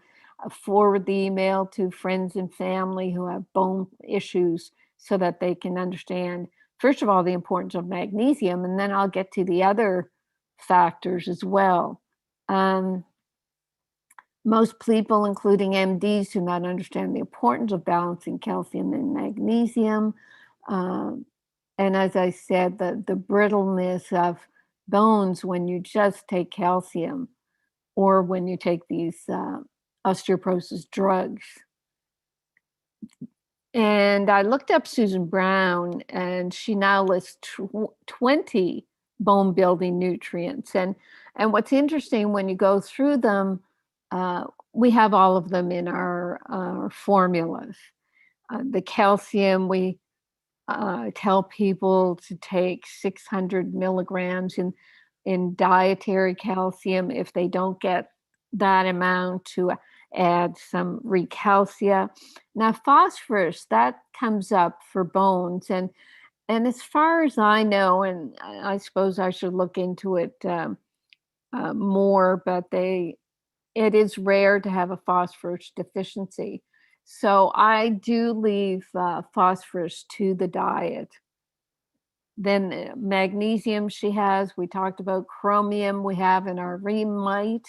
forward the email to friends and family who have bone issues so that they can understand, first of all, the importance of magnesium, and then I'll get to the other factors as well. Most people, including MDs, do not understand the importance of balancing calcium and magnesium. And as I said, the brittleness of bones when you just take calcium or when you take these osteoporosis drugs. And I looked up Susan Brown, and she now lists 20 bone building nutrients. And what's interesting, when you go through them, we have all of them in our formulas. The calcium, we tell people to take 600 milligrams in dietary calcium. If they don't get that amount, to add some recalcia. Now, phosphorus, that comes up for bones. And as far as I know, and I suppose I should look into it more, but it is rare to have a phosphorus deficiency. So I do leave phosphorus to the diet. Then magnesium she has. We talked about chromium we have in our remite.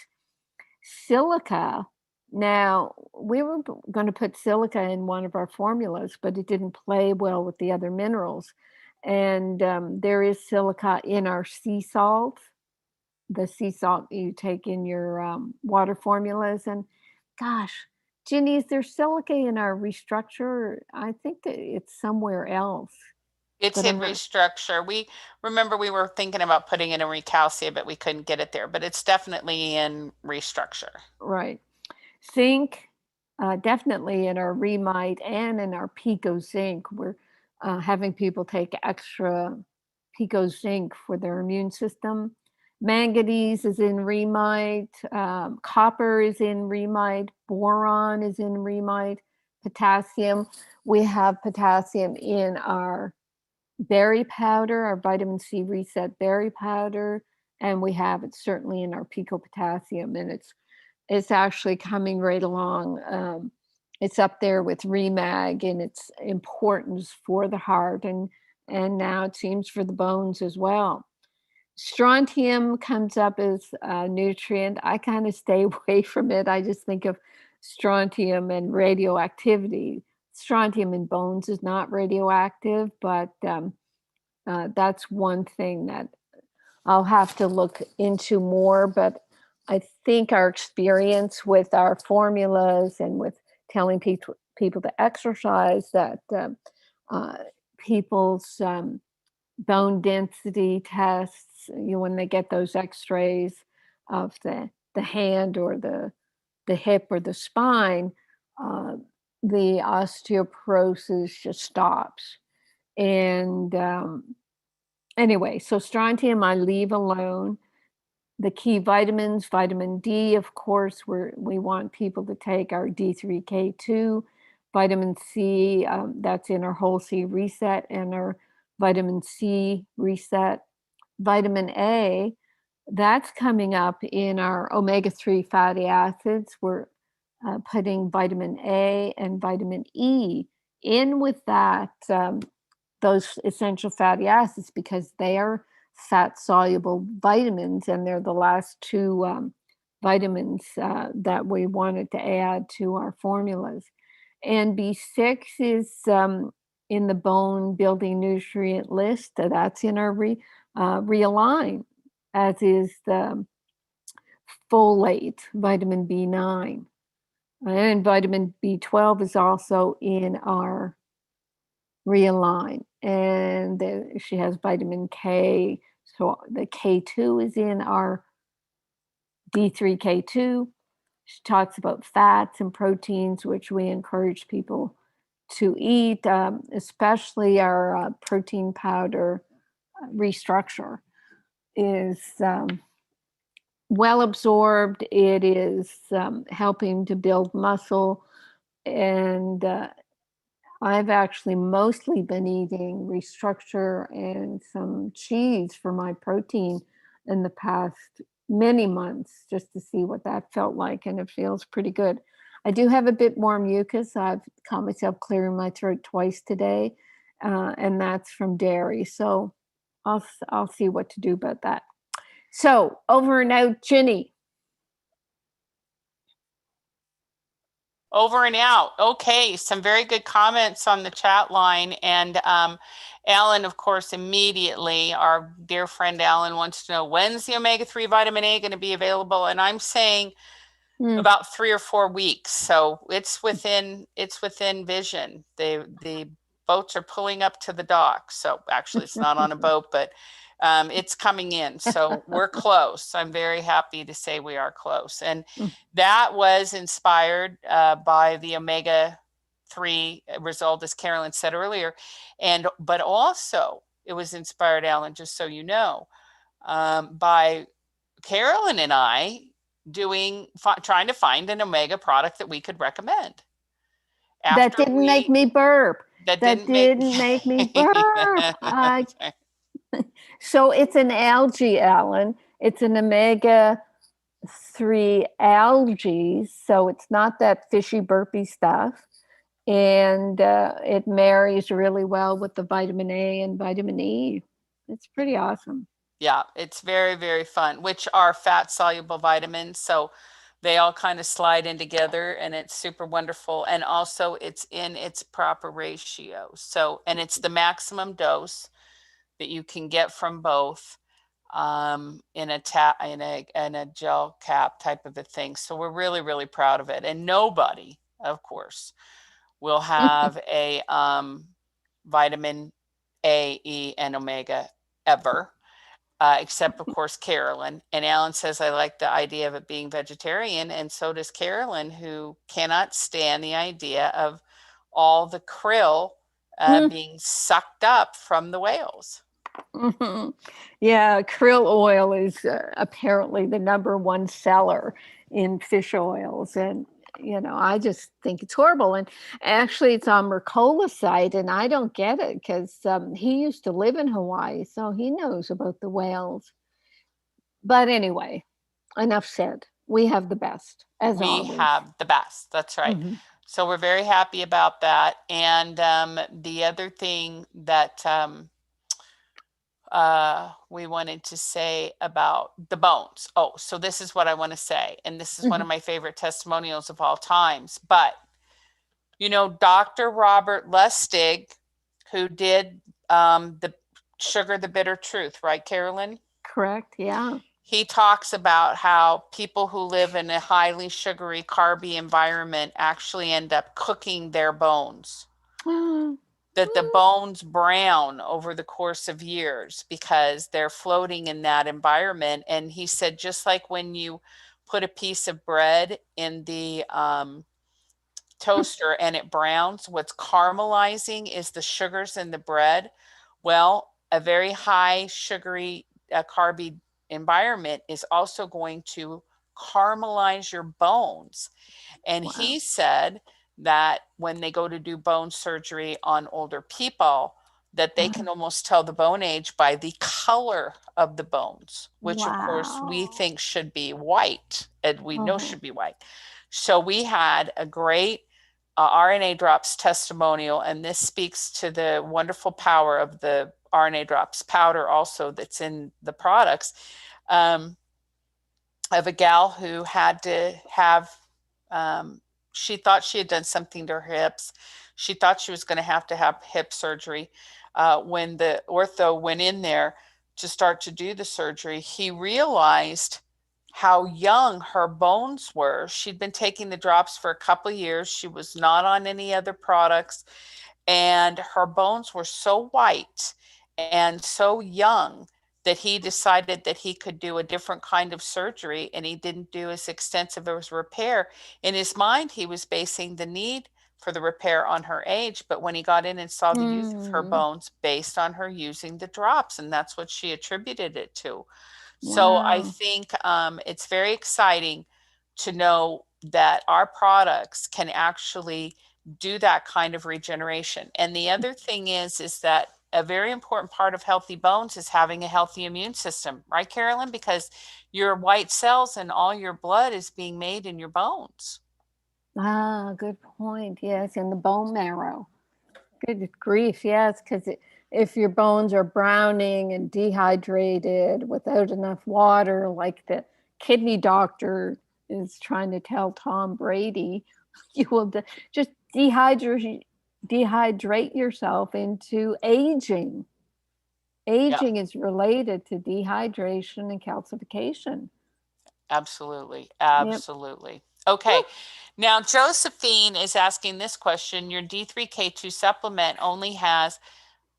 Silica. Now, we were going to put silica in one of our formulas, but it didn't play well with the other minerals. And there is silica in our sea salt, the sea salt you take in your water formulas. And gosh, Ginny, is there silica in our restructure? I think that it's somewhere else, It's but in I'm not restructure. We remember we were thinking about putting it in recalcia, but we couldn't get it there. But it's definitely in restructure. right. Zinc, definitely in our Remite and in our Pico Zinc. We're having people take extra Pico Zinc for their immune system. Manganese is in Remite. Copper is in Remite. Boron is in Remite. Potassium. We have potassium in our berry powder, our vitamin C reset berry powder, and we have it certainly in our Pico Potassium, and it's actually coming right along. It's up there with Remag in its importance for the heart, and now it seems for the bones as well. Strontium comes up as a nutrient. I kind of stay away from it. I just think of strontium and radioactivity. Strontium in bones is not radioactive, but that's one thing that I'll have to look into more. But I think our experience with our formulas and with telling people to exercise, that people's bone density tests, when they get those x-rays of the hand or the hip or the spine, uh, the osteoporosis just stops. And anyway, so strontium I leave alone. The key vitamins, vitamin D, of course, we want people to take our D3K2, vitamin C, that's in our whole C reset and our vitamin C reset. Vitamin A, that's coming up in our omega-3 fatty acids. We're putting vitamin A and vitamin E in with that, those essential fatty acids, because they are fat soluble vitamins, and they're the last two vitamins that we wanted to add to our formulas. And B6 is in the bone building nutrient list. That's in our realign, as is the folate, vitamin B9. And vitamin B12 is also in our realign. And she has vitamin K. So the K2 is in our D3K2. She talks about fats and proteins, which we encourage people to eat, especially our protein powder restructure is well absorbed. It is helping to build muscle. And I've actually mostly been eating restructure and some cheese for my protein in the past many months, just to see what that felt like, and it feels pretty good. I do have a bit more mucus. I've caught myself clearing my throat twice today, and that's from dairy. So I'll see what to do about that. So over and out, Ginny. Over and out. Okay, some very good comments on the chat line. And Alan, of course, immediately, our dear friend Alan wants to know, when's the omega-3 vitamin A going to be available? And I'm saying about 3 or 4 weeks. So it's within vision. The boats are pulling up to the dock. So actually it's not on a boat, but it's coming in. So we're close. I'm very happy to say we are close. And that was inspired by the omega 3 result, as Carolyn said earlier. But also it was inspired, Alan, just so you know, by Carolyn and I trying to find an omega product that we could recommend. That didn't make me burp. That didn't make me burp. That's right. So it's an algae, Alan. It's an omega-3 algae. So it's not that fishy burpy stuff. And it marries really well with the vitamin A and vitamin E. It's pretty awesome. Yeah, it's very, very fun, which are fat soluble vitamins. So they all kind of slide in together, and it's super wonderful. And also it's in its proper ratio. So, and it's the maximum dose that you can get from both in a gel cap type of a thing. So we're really, really proud of it. And nobody, of course, will have a vitamin A, E, and omega ever. Except, of course, Carolyn. And Alan says, I like the idea of it being vegetarian. And so does Carolyn, who cannot stand the idea of all the krill being sucked up from the whales. Mm-hmm. Yeah, krill oil is apparently the #1 seller in fish oils. And, I just think it's horrible. And actually, it's on Mercola's site, and I don't get it because he used to live in Hawaii, so he knows about the whales. But anyway, enough said. We have the best, as always. We have the best. That's right. Mm-hmm. So we're very happy about that. And the other thing that we wanted to say about the bones. Oh, so this is what I want to say. And this is one of my favorite testimonials of all times. But, Dr. Robert Lustig, who did the Sugar, the Bitter Truth, right, Carolyn? Correct. Yeah. He talks about how people who live in a highly sugary, carby environment actually end up cooking their bones. That the bones brown over the course of years because they're floating in that environment. And he said, just like when you put a piece of bread in the toaster and it browns, what's caramelizing is the sugars in the bread. Well, a very high sugary, carby environment is also going to caramelize your bones. And he said that when they go to do bone surgery on older people, that they can almost tell the bone age by the color of the bones, which of course we think should be white, and we know should be white. So we had a great RNA drops testimonial, and this speaks to the wonderful power of the RNA drops powder also that's in the products, of a gal who had to have she thought she had done something to her hips. She thought she was going to have hip surgery. When the ortho went in there to start to do the surgery, he realized how young her bones were. She'd been taking the drops for a couple of years. She was not on any other products. And her bones were so white and so young that he decided that he could do a different kind of surgery, and he didn't do as extensive as repair. In his mind, he was basing the need for the repair on her age, but when he got in and saw the use of her bones based on her using the drops, and that's what she attributed it to. So I think it's very exciting to know that our products can actually do that kind of regeneration. And the other thing is that a very important part of healthy bones is having a healthy immune system, right, Carolyn? Because your white cells and all your blood is being made in your bones. Good point. Yes, in the bone marrow. Good grief, yes, because if your bones are browning and dehydrated without enough water, like the kidney doctor is trying to tell Tom Brady, you will just dehydrate yourself into aging. Aging is related to dehydration and calcification. Absolutely. Absolutely. Yep. Okay. Now, Josephine is asking this question. Your D3K2 supplement only has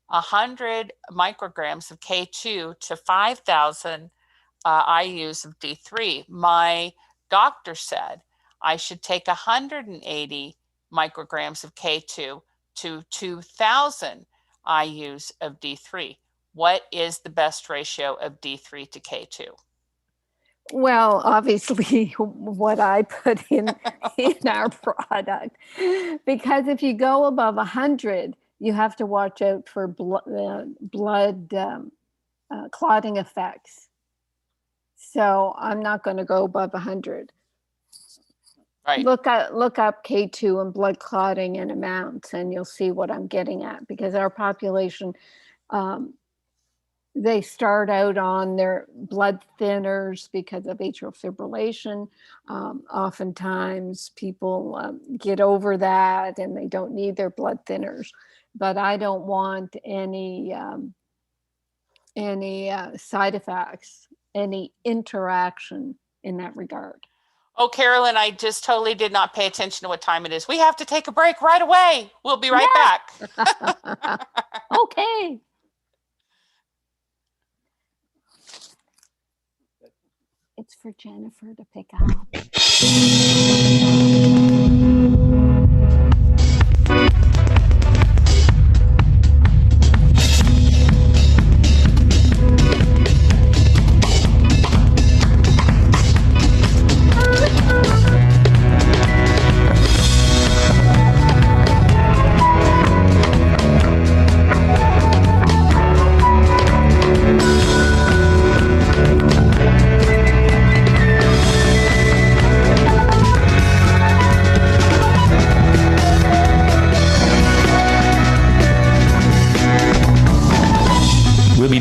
100 micrograms of K2 to 5,000 IUs of D3. My doctor said I should take 180 micrograms of K2 to 2,000 IUs of D3. What is the best ratio of D3 to K2? Well, obviously, what I put in our product, because if you go above 100, you have to watch out for blood clotting effects. So I'm not going to go above 100. Right. Look up K2 and blood clotting and amounts, and you'll see what I'm getting at. Because our population, they start out on their blood thinners because of atrial fibrillation. Oftentimes people get over that and they don't need their blood thinners. But I don't want any side effects, any interaction in that regard. Oh, Carolyn, I just totally did not pay attention to what time it is. We have to take a break right away. We'll be right back. Okay. It's for Jennifer to pick up.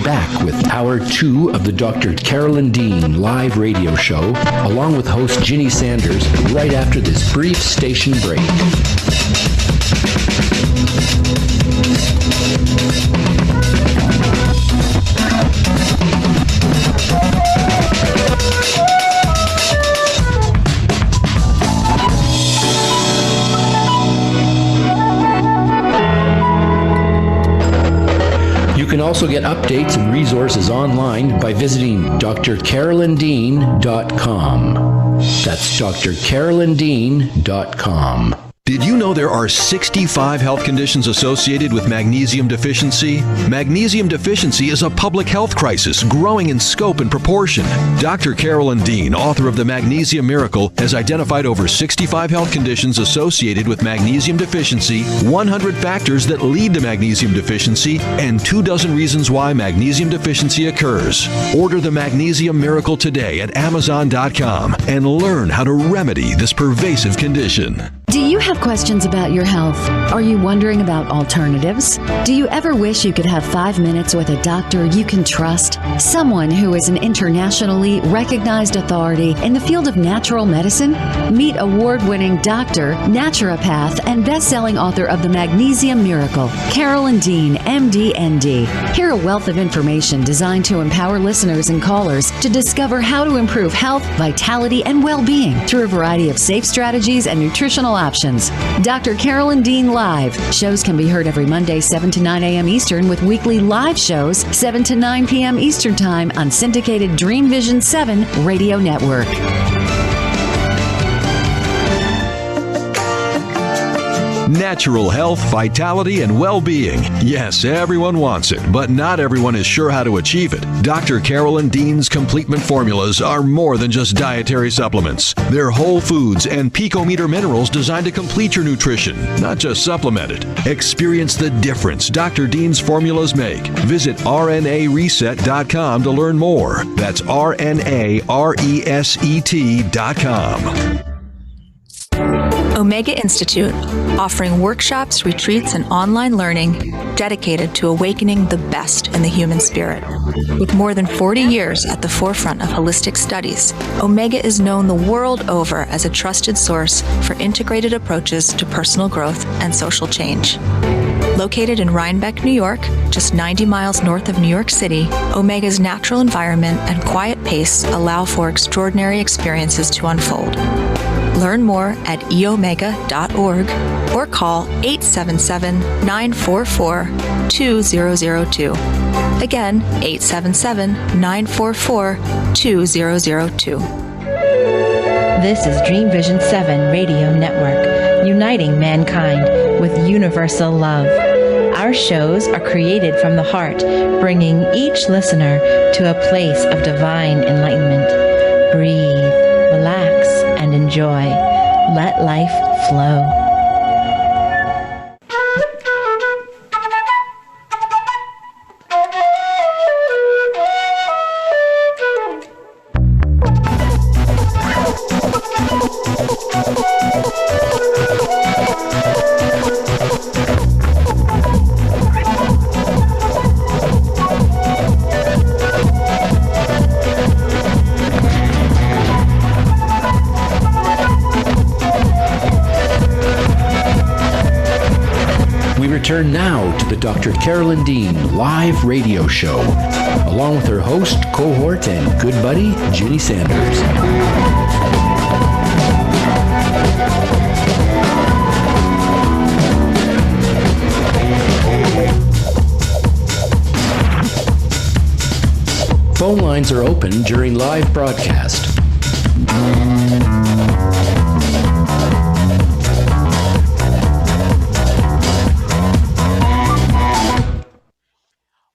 Back with Hour 2 of the Dr. Carolyn Dean live radio show, along with host Ginny Sanders, right after this brief station break. You can also get updates and resources online by visiting drcarolyndean.com. That's drcarolyndean.com. Did you know there are 65 health conditions associated with magnesium deficiency? Magnesium deficiency is a public health crisis growing in scope and proportion. Dr. Carolyn Dean, author of The Magnesium Miracle, has identified over 65 health conditions associated with magnesium deficiency, 100 factors that lead to magnesium deficiency, and 24 reasons why magnesium deficiency occurs. Order The Magnesium Miracle today at Amazon.com and learn how to remedy this pervasive condition. Do you have questions about your health? Are you wondering about alternatives? Do you ever wish you could have 5 minutes with a doctor you can trust? Someone who is an internationally recognized authority in the field of natural medicine? Meet award-winning doctor, naturopath, and best-selling author of The Magnesium Miracle, Carolyn Dean, MD, ND. Hear a wealth of information designed to empower listeners and callers to discover how to improve health, vitality, and well-being through a variety of safe strategies and nutritional options. Dr. Carolyn Dean Live. Shows can be heard every Monday, 7 to 9 a.m. Eastern, with weekly live shows, 7 to 9 p.m. Eastern Time on syndicated Dream Vision 7 radio network. Natural health, vitality, and well-being. Yes, everyone wants it, but not everyone is sure how to achieve it. Dr. Carolyn Dean's Complement formulas are more than just dietary supplements. They're whole foods and picometer minerals designed to complete your nutrition, not just supplement it. Experience the difference Dr. Dean's formulas make. Visit RNAreset.com to learn more. That's RNARESET.com. Omega Institute, offering workshops, retreats, and online learning dedicated to awakening the best in the human spirit. With more than 40 years at the forefront of holistic studies, Omega is known the world over as a trusted source for integrated approaches to personal growth and social change. Located in Rhinebeck, New York, just 90 miles north of New York City, Omega's natural environment and quiet pace allow for extraordinary experiences to unfold. Learn more at eomega.org or call 877-944-2002. Again, 877-944-2002. This is Dream Vision 7 Radio Network, uniting mankind with universal love. Our shows are created from the heart, bringing each listener to a place of divine enlightenment. Breathe, relax, and enjoy. Let life flow. Return now to the Dr. Carolyn Dean live radio show, along with her host, cohort, and good buddy, Ginny Sanders. Phone lines are open during live broadcast.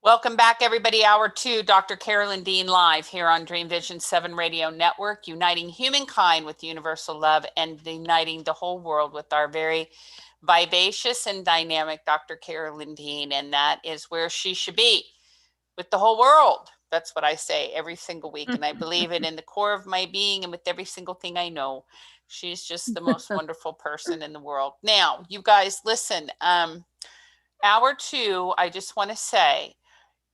Welcome back, everybody. Hour 2, Dr. Carolyn Dean live here on Dream Vision 7 Radio Network, uniting humankind with universal love and uniting the whole world with our very vivacious and dynamic Dr. Carolyn Dean. And that is where she should be, with the whole world. That's what I say every single week. And I believe it in the core of my being and with every single thing I know. She's just the most wonderful person in the world. Now, you guys, listen, hour 2, I just want to say,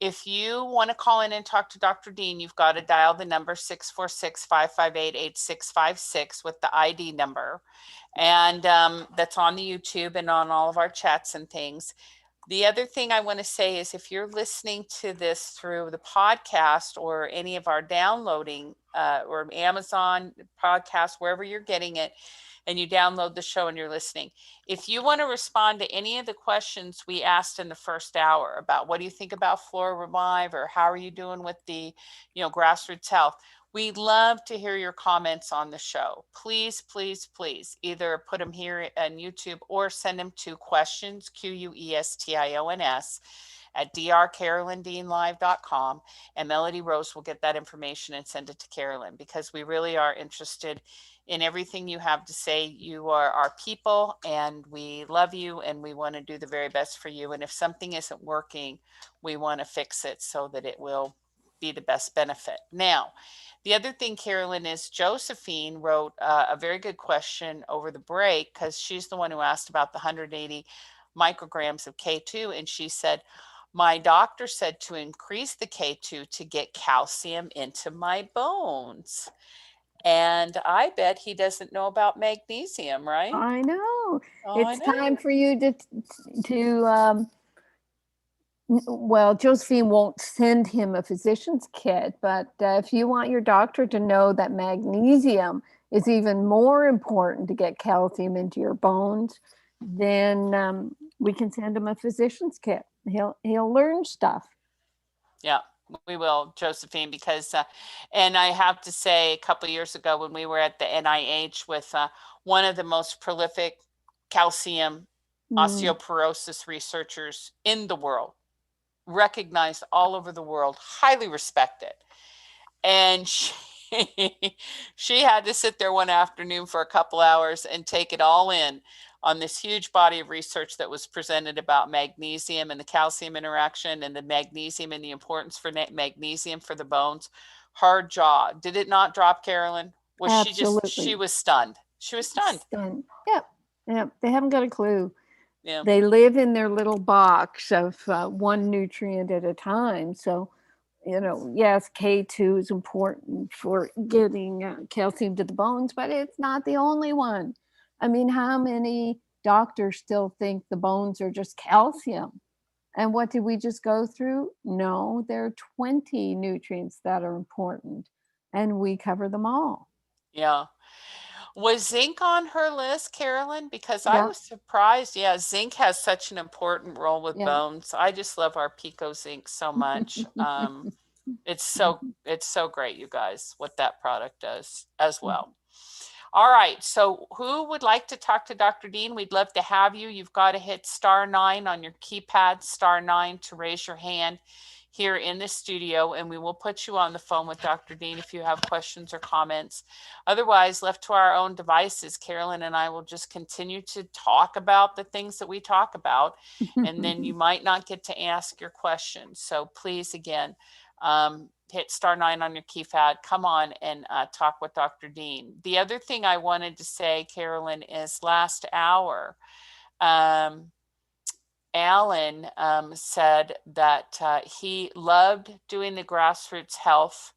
if you want to call in and talk to Dr. Dean, you've got to dial the number 646-558-8656 with the ID number. And that's on the YouTube and on all of our chats and things. The other thing I want to say is if you're listening to this through the podcast or any of our downloading or Amazon podcast, wherever you're getting it, and you download the show and you're listening. If you want to respond to any of the questions we asked in the first hour about what do you think about Flora Revive or how are you doing with the, grassroots health, we'd love to hear your comments on the show. Please, please, please either put them here on YouTube or send them to questions, questions, at drcarolyndeanlive.com, and Melody Rose will get that information and send it to Carolyn because we really are interested in everything you have to say. You are our people and we love you and we want to do the very best for you. And if something isn't working, we want to fix it so that it will be the best benefit. Now, the other thing, Carolyn, is Josephine wrote a very good question over the break because she's the one who asked about the 180 micrograms of K2. And she said, my doctor said to increase the K2 to get calcium into my bones. And I bet he doesn't know about magnesium, right? I know. It's time for you to well, Josephine won't send him a physician's kit, but if you want your doctor to know that magnesium is even more important to get calcium into your bones, then we can send him a physician's kit. He'll learn stuff. Yeah, we will, Josephine, because, and I have to say, a couple of years ago when we were at the NIH with one of the most prolific calcium osteoporosis researchers in the world, recognized all over the world, highly respected. And she had to sit there one afternoon for a couple hours and take it all in on this huge body of research that was presented about magnesium and the calcium interaction and the magnesium and the importance for magnesium for the bones. Hard jaw. Did it not drop, Carolyn? Was Absolutely. she was stunned. She was stunned. Yep. They haven't got a clue. Yeah. They live in their little box of one nutrient at a time. So, yes, K2 is important for getting calcium to the bones, but it's not the only one. I mean, how many doctors still think the bones are just calcium? And what did we just go through? No, there are 20 nutrients that are important, and we cover them all. Yeah. Was zinc on her list, Carolyn? Because I was surprised. Yeah, zinc has such an important role with bones. I just love our Pico Zinc so much. It's so great, you guys, what that product does as well. All right, so who would like to talk to Dr. Dean? We'd love to have you. You've got to hit *9 on your keypad, *9 to raise your hand here in the studio, and we will put you on the phone with Dr. Dean if you have questions or comments. Otherwise, left to our own devices, Carolyn and I will just continue to talk about the things that we talk about, and then you might not get to ask your questions. So please, again, hit *9 on your keypad, come on and talk with Dr. Dean. The other thing I wanted to say, Carolyn, is last hour, Alan said that he loved doing the grassroots health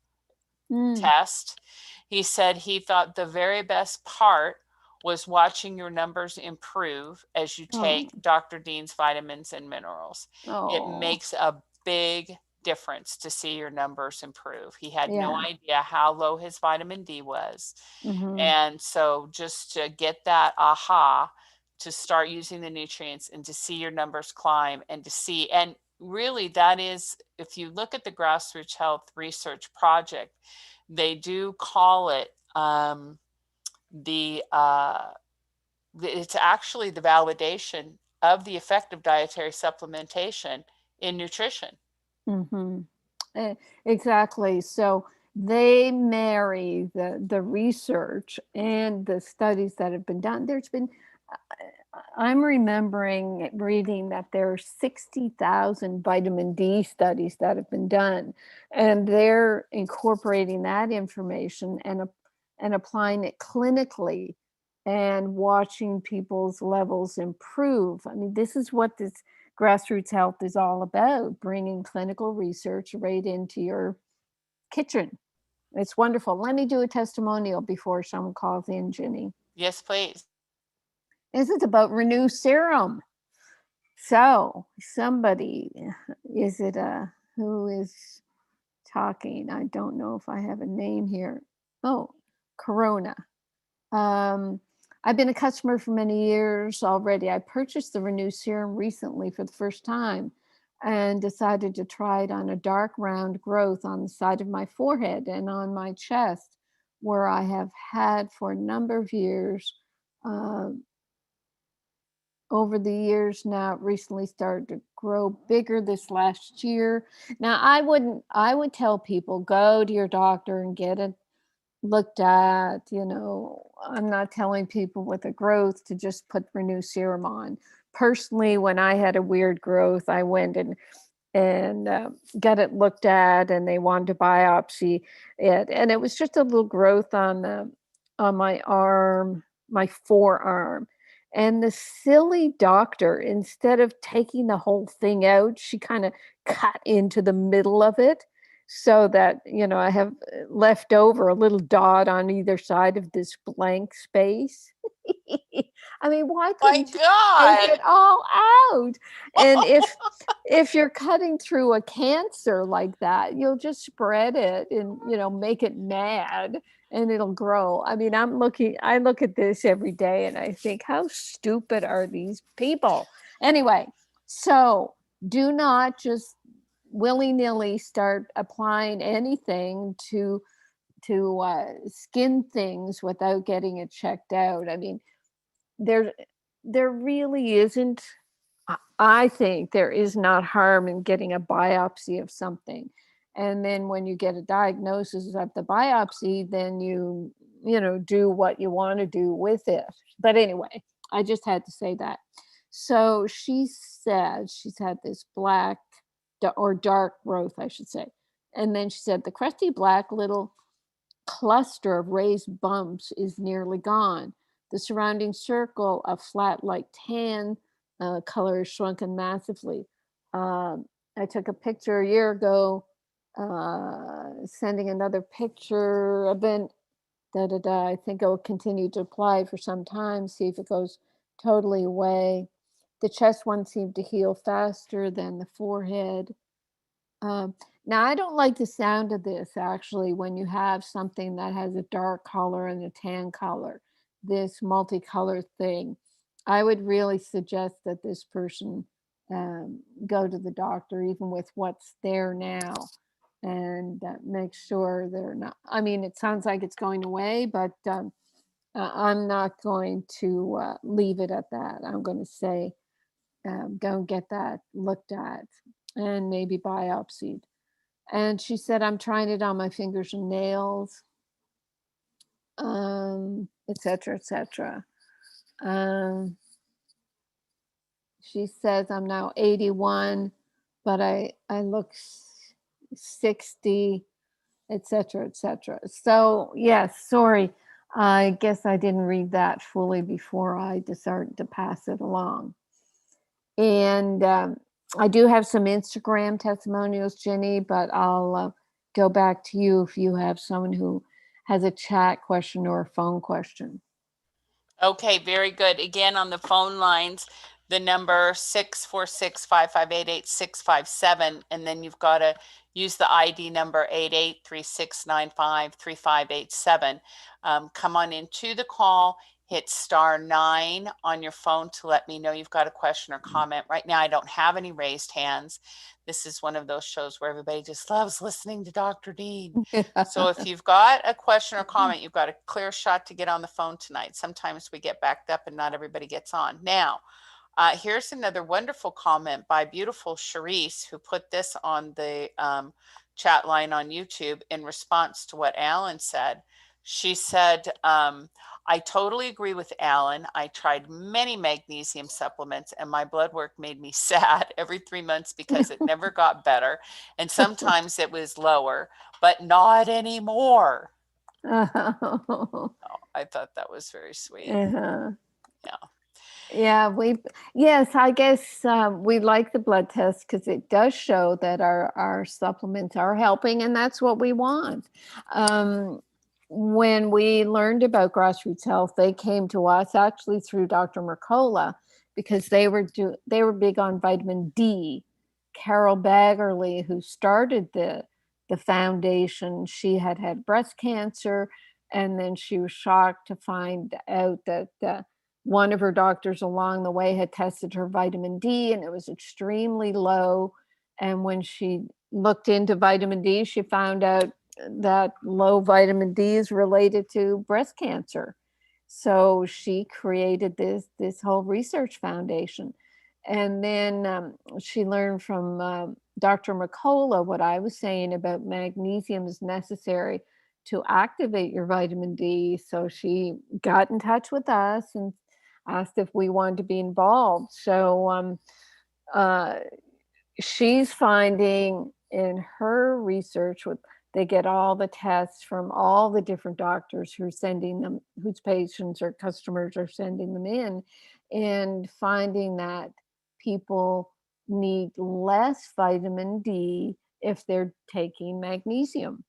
test. He said he thought the very best part was watching your numbers improve as you take Dr. Dean's vitamins and minerals. It makes a big difference to see your numbers improve. He had no idea how low his vitamin D was. And so just to get that aha, to start using the nutrients and to see your numbers climb and to see, and really that is, if you look at the Grassroots Health Research Project, they do call it it's actually the validation of the effect of dietary supplementation in nutrition. Exactly. So they marry the research and the studies that have been done. There's been, I'm remembering reading that there are 60,000 vitamin D studies that have been done, and they're incorporating that information and applying it clinically and watching people's levels improve. I mean, this is what this grassroots health is all about, bringing clinical research right into your kitchen. It's wonderful. Let me do a testimonial before someone calls in, Ginny. Yes, please. This is about Renew Serum. So somebody, is it who is talking? I don't know if I have a name here. Oh, Corona. I've been a customer for many years already. I purchased the Renew Serum recently for the first time and decided to try it on a dark round growth on the side of my forehead and on my chest, where I have had for a number of years. Over the years now, it recently started to grow bigger this last year. Now, I would tell people, go to your doctor and get it looked at. You know, I'm not telling people with a growth to just put Renew Serum on. Personally, when I had a weird growth, I went and got it looked at, and they wanted to biopsy it, and it was just a little growth on my arm, my forearm. And the silly doctor, instead of taking the whole thing out, she kind of cut into the middle of it, so that, you know, I have left over a little dot on either side of this blank space. I mean, why couldn't you take it all out? And if you're cutting through a cancer like that, you'll just spread it and, you know, make it mad and it'll grow. I mean, I look at this every day and I think, how stupid are these people? Anyway, so do not just willy-nilly start applying anything to skin things without getting it checked out. I mean, there really isn't, I think there is not harm in getting a biopsy of something. And then when you get a diagnosis of the biopsy, then you know, do what you want to do with it. But anyway, I just had to say that. So she said she's had this black or dark growth, I should say. And then she said the crusty black little cluster of raised bumps is nearly gone. The surrounding circle of flat, like tan color is shrunken massively. I took a picture a year ago, sending another picture. I've been I think I'll continue to apply for some time, see if it goes totally away. The chest one seemed to heal faster than the forehead. Now, I don't like the sound of this, actually, when you have something that has a dark color and a tan color, this multicolored thing. I would really suggest that this person go to the doctor, even with what's there now, and make sure they're not, I mean, it sounds like it's going away, but I'm not going to leave it at that. I'm going to say, go and get that looked at and maybe biopsied. And she said, I'm trying it on my fingers and nails, et cetera, et cetera. She says, I'm now 81, but I look 60, et cetera, et cetera. So yes, sorry. I guess I didn't read that fully before I decided to pass it along. And I do have some Instagram testimonials, Jenny, but I'll go back to you if you have someone who has a chat question or a phone question. Okay, very good. Again, on the phone lines, the number 646-558-8657, and then you've got to use the ID number 8836953587. Come on into the call, hit *9 on your phone to let me know you've got a question or comment. Right now, I don't have any raised hands. This is one of those shows where everybody just loves listening to Dr. Dean. So if you've got a question or comment, you've got a clear shot to get on the phone tonight. Sometimes we get backed up and not everybody gets on. Now, here's another wonderful comment by beautiful Charisse, who put this on the chat line on YouTube in response to what Alan said. She said, I totally agree with Alan. I tried many magnesium supplements and my blood work made me sad every 3 months because it never got better. And sometimes it was lower, but not anymore. Oh, I thought that was very sweet. Yeah. Yeah, yes, I guess we like the blood test because it does show that our supplements are helping, and that's what we want. When we learned about Grassroots Health, they came to us actually through Dr. Mercola because they were big on vitamin D. Carol Baggerly, who started the foundation, she had breast cancer, and then she was shocked to find out that one of her doctors along the way had tested her vitamin D and it was extremely low. And when she looked into vitamin D, she found out that low vitamin D is related to breast cancer. So she created this whole research foundation. And then she learned from Dr. Mercola what I was saying about magnesium is necessary to activate your vitamin D. So she got in touch with us and asked if we wanted to be involved. So she's finding in her research they get all the tests from all the different doctors who are sending them, whose patients or customers are sending them in, and finding that people need less vitamin D if they're taking magnesium.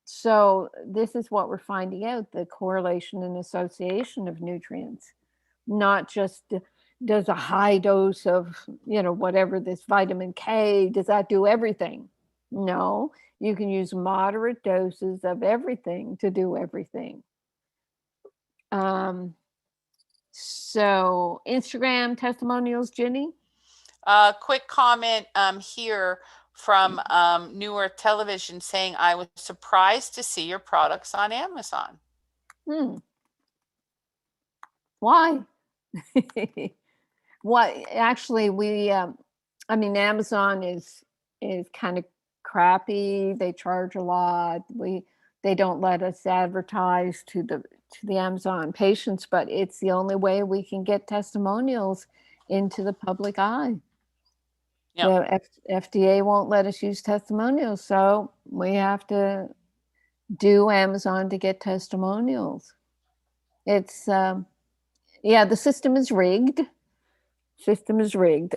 So this is what we're finding out, the correlation and association of nutrients, not just does a high dose of, whatever this vitamin K, does that do everything? No, you can use moderate doses of everything to do everything. So Instagram testimonials, Jenny? Quick comment here from New Earth Television saying, I was surprised to see your products on Amazon. Why? What actually Amazon is kind of crappy. They charge a lot. They don't let us advertise to the Amazon patients, but it's the only way we can get testimonials into the public eye. Yep. The FDA won't let us use testimonials, so we have to do Amazon to get testimonials. It's the system is rigged.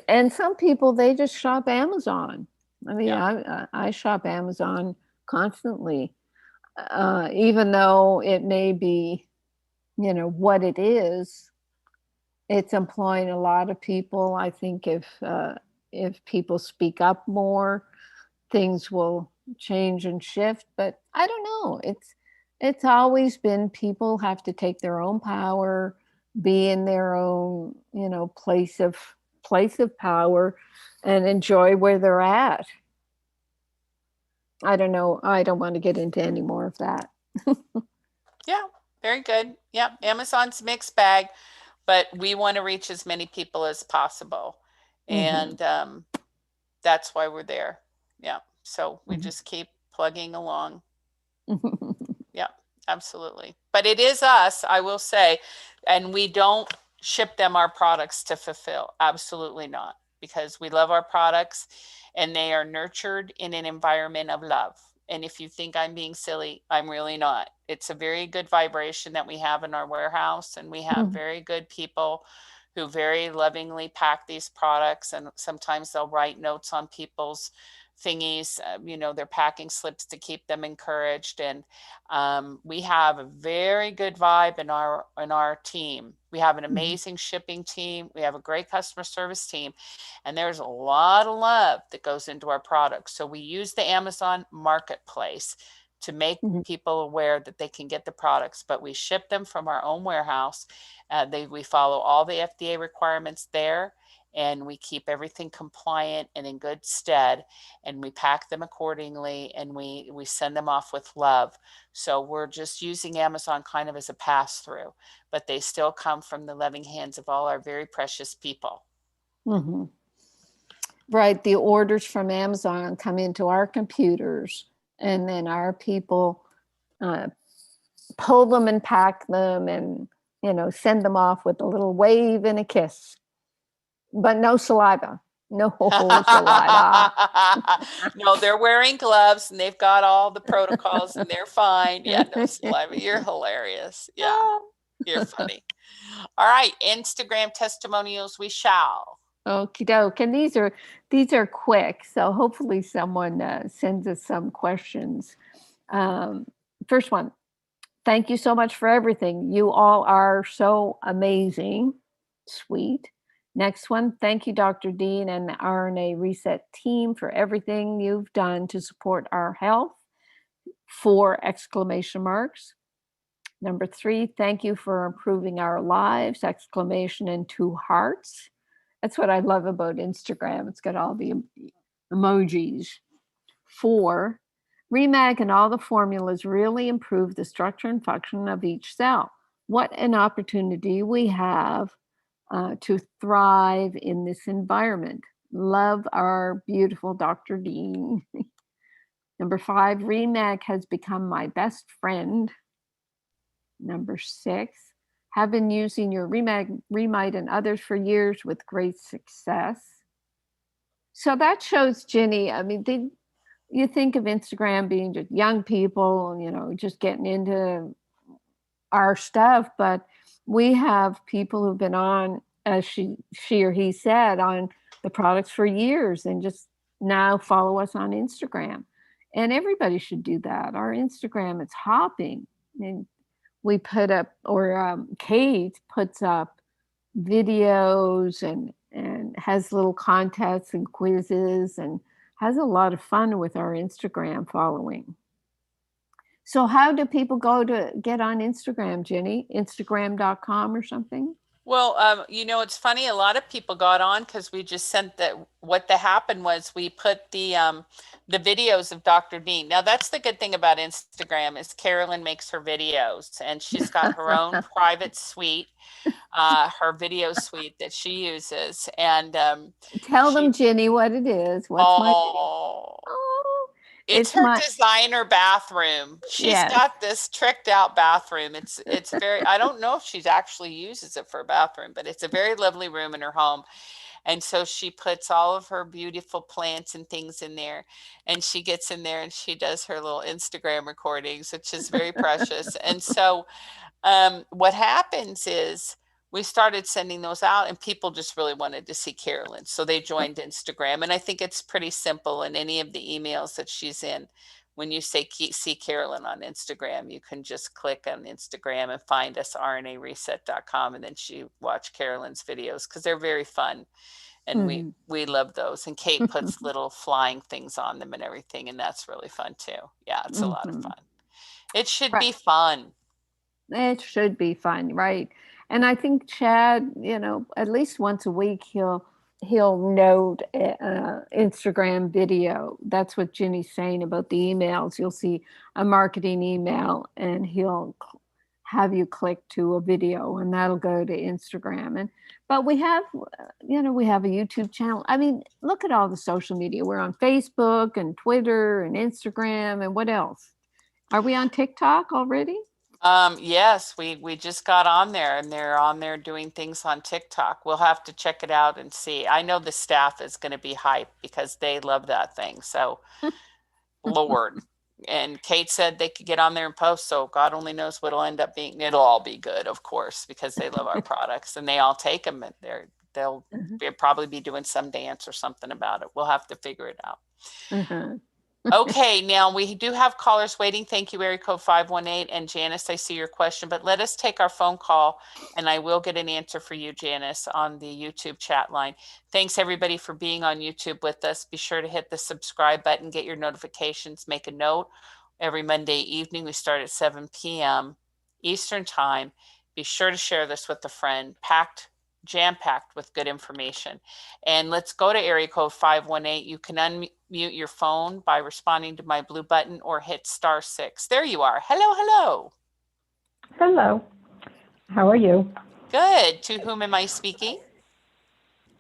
And some people, they just shop Amazon. I shop Amazon constantly, even though it may be, what it is. It's employing a lot of people. I think if people speak up more, things will change and shift. But I don't know. It's always been people have to take their own power, be in their own, place of power, and enjoy where they're at. I don't know. I don't want to get into any more of that. Yeah, Very good. Yep. Amazon's mixed bag, but we want to reach as many people as possible. And that's why we're there. Yeah. So we just keep plugging along. Yeah, absolutely. But it is us, I will say, and we don't ship them our products to fulfill. Absolutely not, because we love our products and they are nurtured in an environment of love. And if you think I'm being silly, I'm really not. It's a very good vibration that we have in our warehouse, and we have very good people who very lovingly pack these products. And sometimes they'll write notes on people's thingies, their packing slips to keep them encouraged. And we have a very good vibe in our team. We have an amazing shipping team. We have a great customer service team, and there's a lot of love that goes into our products. So we use the Amazon marketplace to make people aware that they can get the products, but we ship them from our own warehouse. We follow all the FDA requirements there, and we keep everything compliant and in good stead, and we pack them accordingly, and we send them off with love. So we're just using Amazon kind of as a pass-through, but they still come from the loving hands of all our very precious people. Right. The orders from Amazon come into our computers, and then our people pull them and pack them and, send them off with a little wave and a kiss. But no saliva. No saliva. No, they're wearing gloves and they've got all the protocols and they're fine. Yeah, no saliva. You're hilarious. Yeah, you're funny. All right, Instagram testimonials we shall. Okie doke. And these are quick, so hopefully someone sends us some questions. First one, thank you so much for everything. You all are so amazing. Sweet. Next one, thank you, Dr. Dean and the RNA Reset team for everything you've done to support our health. 4 exclamation marks. Number 3, thank you for improving our lives, exclamation and 2 hearts. That's what I love about Instagram. It's got all the emojis. 4, Remag and all the formulas really improve the structure and function of each cell. What an opportunity we have to thrive in this environment. Love our beautiful Dr. Dean. Number 5, Remag has become my best friend. Number 6, have been using your Remite and others for years with great success. So that shows, Ginny, I mean, you think of Instagram being just young people, just getting into our stuff, but we have people who've been on, as she or he said, on the products for years and just now follow us on Instagram. And everybody should do that. Our Instagram is hopping. And we put up, or Kate puts up videos and has little contests and quizzes and has a lot of fun with our Instagram following. So how do people go to get on Instagram, Jenny? Instagram.com or something? Well, it's funny. A lot of people got on because we just sent what happened was we put the videos of Dr. Dean. Now that's the good thing about Instagram is Carolyn makes her videos, and she's got her own private suite, her video suite that she uses. And tell them, Ginny, what it is. It's her designer bathroom. She's got this tricked out bathroom. It's very, I don't know if she actually uses it for a bathroom, but it's a very lovely room in her home. And so she puts all of her beautiful plants and things in there, and she gets in there and she does her little Instagram recordings, which is very precious. And so what happens is we started sending those out, and people just really wanted to see Carolyn. So they joined Instagram. And I think it's pretty simple in any of the emails that she's in. When you say see Carolyn on Instagram, you can just click on Instagram and find us, rnareset.com, and then watch Carolyn's videos because they're very fun. And we love those. And Kate puts little flying things on them and everything. And that's really fun too. Yeah, it's a lot of fun. It should be fun. It should be fun, right? And I think Chad, at least once a week, he'll note Instagram video. That's what Ginny's saying about the emails. You'll see a marketing email and he'll have you click to a video, and that'll go to Instagram. But we have, we have a YouTube channel. I mean, look at all the social media. We're on Facebook and Twitter and Instagram, and what else? Are we on TikTok already? Yes, we just got on there, and they're on there doing things on TikTok. We'll have to check it out and see. I know the staff is going to be hyped because they love that thing. So, Lord. And Kate said they could get on there and post. So God only knows what it'll end up being. It'll all be good, of course, because they love our products and they all take them, and they'll probably be doing some dance or something about it. We'll have to figure it out. Okay, now we do have callers waiting. Thank you, area code 518. And Janice, I see your question, but let us take our phone call, and I will get an answer for you, Janice, on the YouTube chat line. Thanks, everybody, for being on YouTube with us. Be sure to hit the subscribe button, get your notifications, make a note. Every Monday evening, we start at 7 p.m. Eastern Time. Be sure to share this with a friend. Jam-packed with good information. And let's go to area code 518. You can unmute your phone by responding to my blue button or hit *6. There you are. Hello, hello. Hello. How are you? Good. To whom am I speaking?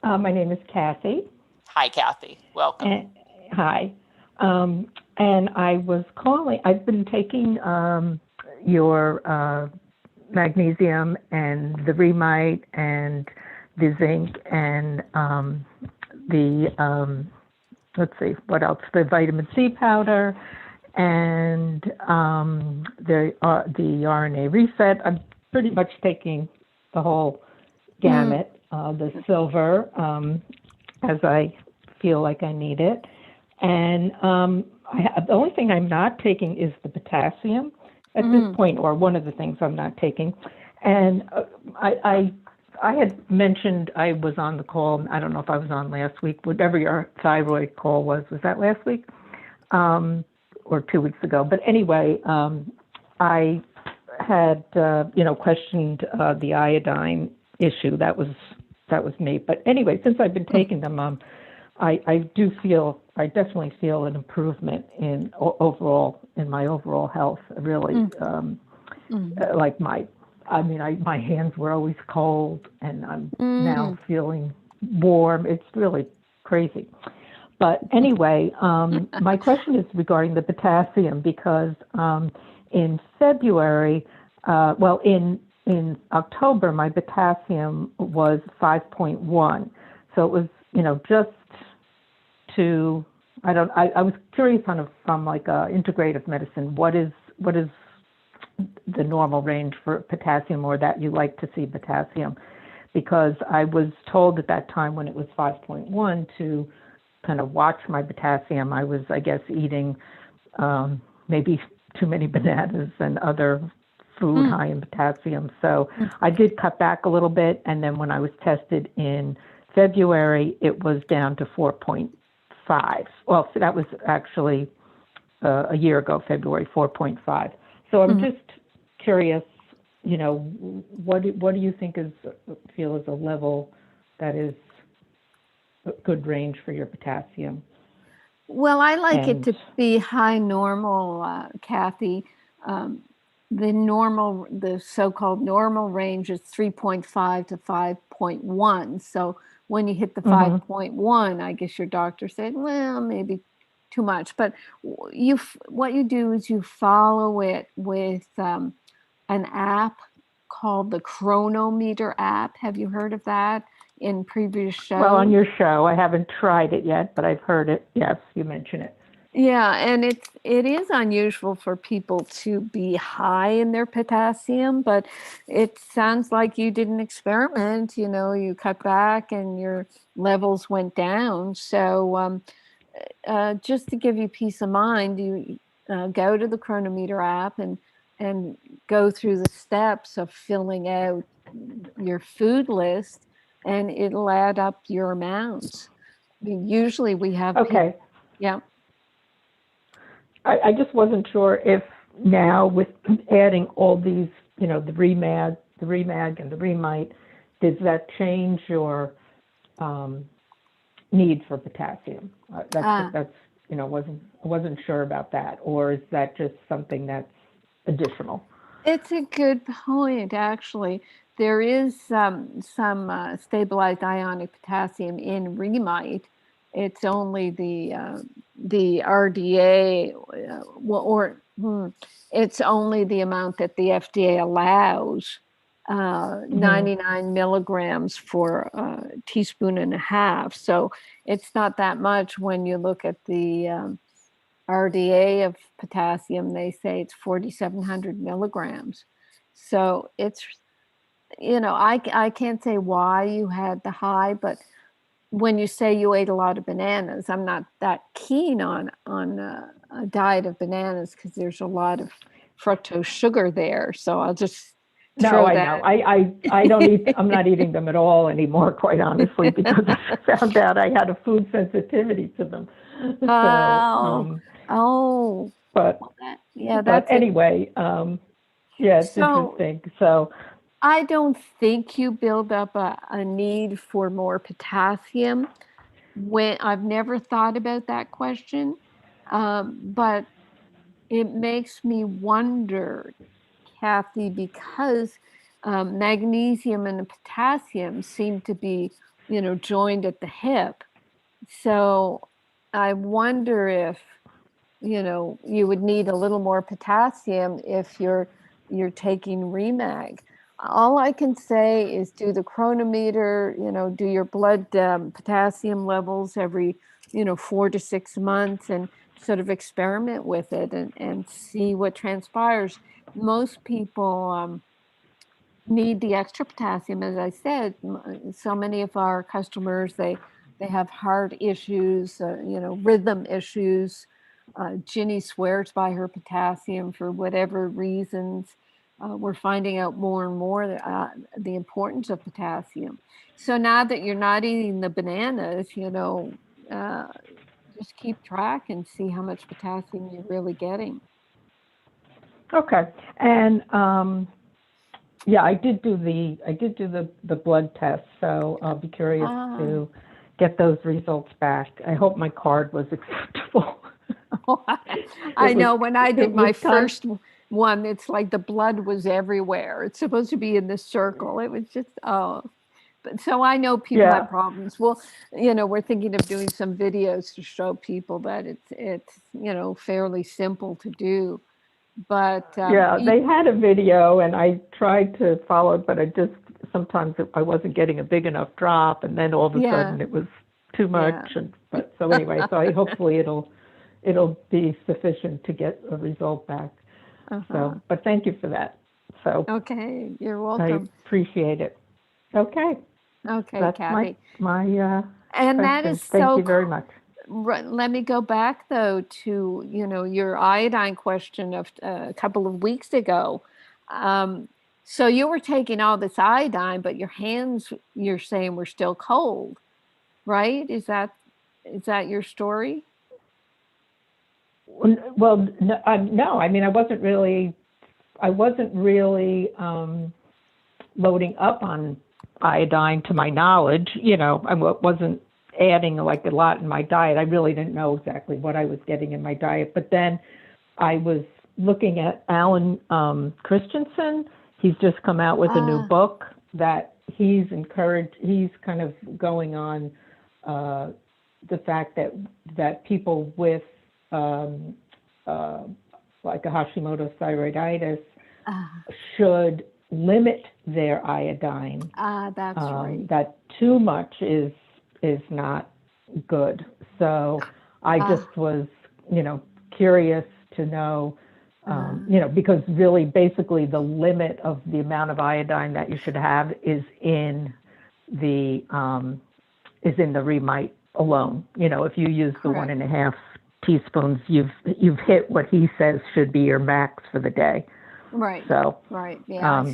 My name is Kathy. Hi, Kathy. Welcome. Hi. And I was calling. I've been taking your magnesium and the Remite and the zinc and let's see, what else? The vitamin C powder and the RNA reset. I'm pretty much taking the whole gamut, the silver, as I feel like I need it. And the only thing I'm not taking is the potassium at this point, or one of the things I'm not taking. And I had mentioned I was on the call. I don't know if I was on last week, whatever your thyroid call was that last week or 2 weeks ago? But anyway, I had, questioned the iodine issue. That was me. But anyway, since I've been taking them, I definitely feel an improvement in my overall health. Really, like my hands were always cold, and I'm now feeling warm. It's really crazy. But anyway, my question is regarding the potassium, because in February, in October, my potassium was 5.1. So it was, just to, I was curious from like integrative medicine, what is the normal range for potassium, or that you like to see potassium? Because I was told at that time when it was 5.1 to kind of watch my potassium. I was, I guess, eating maybe too many bananas and other food high in potassium. So I did cut back a little bit, and then when I was tested in February, it was down to 4.5. Well, so that was actually a year ago, February, 4.5. So I'm just curious, what do you think feel is a level that is a good range for your potassium? Well, I like it to be high normal, Kathy. The so-called normal range is 3.5 to 5.1. So when you hit the 5.1, I guess your doctor said, well, maybe too much. But what you do is you follow it with an app called the Chronometer app. Have you heard of that in previous shows? Well, on your show, I haven't tried it yet, but I've heard it. Yes, you mention it. Yeah, and it is unusual for people to be high in their potassium, but it sounds like you did an experiment. You cut back and your levels went down. So just to give you peace of mind, you go to the Chronometer app and go through the steps of filling out your food list, and it'll add up your amounts. Usually we have okay. Yeah. I just wasn't sure if now with adding all these, the Remag and the Remite, does that change your need for potassium? That's wasn't sure about that, or is that just something that's additional? It's a good point, actually. There is some stabilized ionic potassium in Remite. It's only the RDA, it's only the amount that the FDA allows, 99 milligrams for a teaspoon and a half. So it's not that much when you look at the RDA of potassium. They say it's 4,700 milligrams. So it's, I can't say why you had the high, but when you say you ate a lot of bananas, I'm not that keen on a diet of bananas because there's a lot of fructose sugar there. So I'll just No, I know. I don't eat. I'm not eating them at all anymore, quite honestly, because I found out I had a food sensitivity to them. But anyway, it's interesting. So I don't think you build up a need for more potassium. When I've never thought about that question, but it makes me wonder, Kathy, because magnesium and potassium seem to be, joined at the hip. So I wonder if, you would need a little more potassium if you're taking Remag. All I can say is do the chronometer, do your blood potassium levels every, 4 to 6 months and sort of experiment with it and see what transpires. Most people need the extra potassium, as I said. So many of our customers, they have heart issues, rhythm issues. Ginny swears by her potassium for whatever reasons. We're finding out more and more the importance of potassium. So now that you're not eating the bananas, just keep track and see how much potassium you're really getting. Okay, and I did do the blood test, so I'll be curious to get those results back. I hope my card was acceptable. I know when I did my first one, it's like the blood was everywhere. It's supposed to be in this circle. It was just, but so I know people have problems. Well, we're thinking of doing some videos to show people that it's fairly simple to do. But they had a video and I tried to follow it, but sometimes I wasn't getting a big enough drop, and then all of a sudden it was too much. But so anyway, so hopefully it'll be sufficient to get a result back. So, but thank you for that. So okay, you're welcome. I appreciate it. Okay, that's Kathy. My and question. that is thank you very much. Let me go back though to your iodine question of a couple of weeks ago. So you were taking all this iodine, but your hands, you're saying, were still cold, right? Is that your story? Well, no. I mean, I wasn't really loading up on iodine to my knowledge. I wasn't adding like a lot in my diet. I really didn't know exactly what I was getting in my diet. But then I was looking at Alan Christensen. He's just come out with a new book that he's kind of going on the fact that people with like a Hashimoto's thyroiditis should limit their iodine. That's right. That too much is not good. So I just was, curious to know, because really basically the limit of the amount of iodine that you should have is in the Remite alone. If you use the 1.5 teaspoons, you've hit what he says should be your max for the day. Right. So right. Yeah.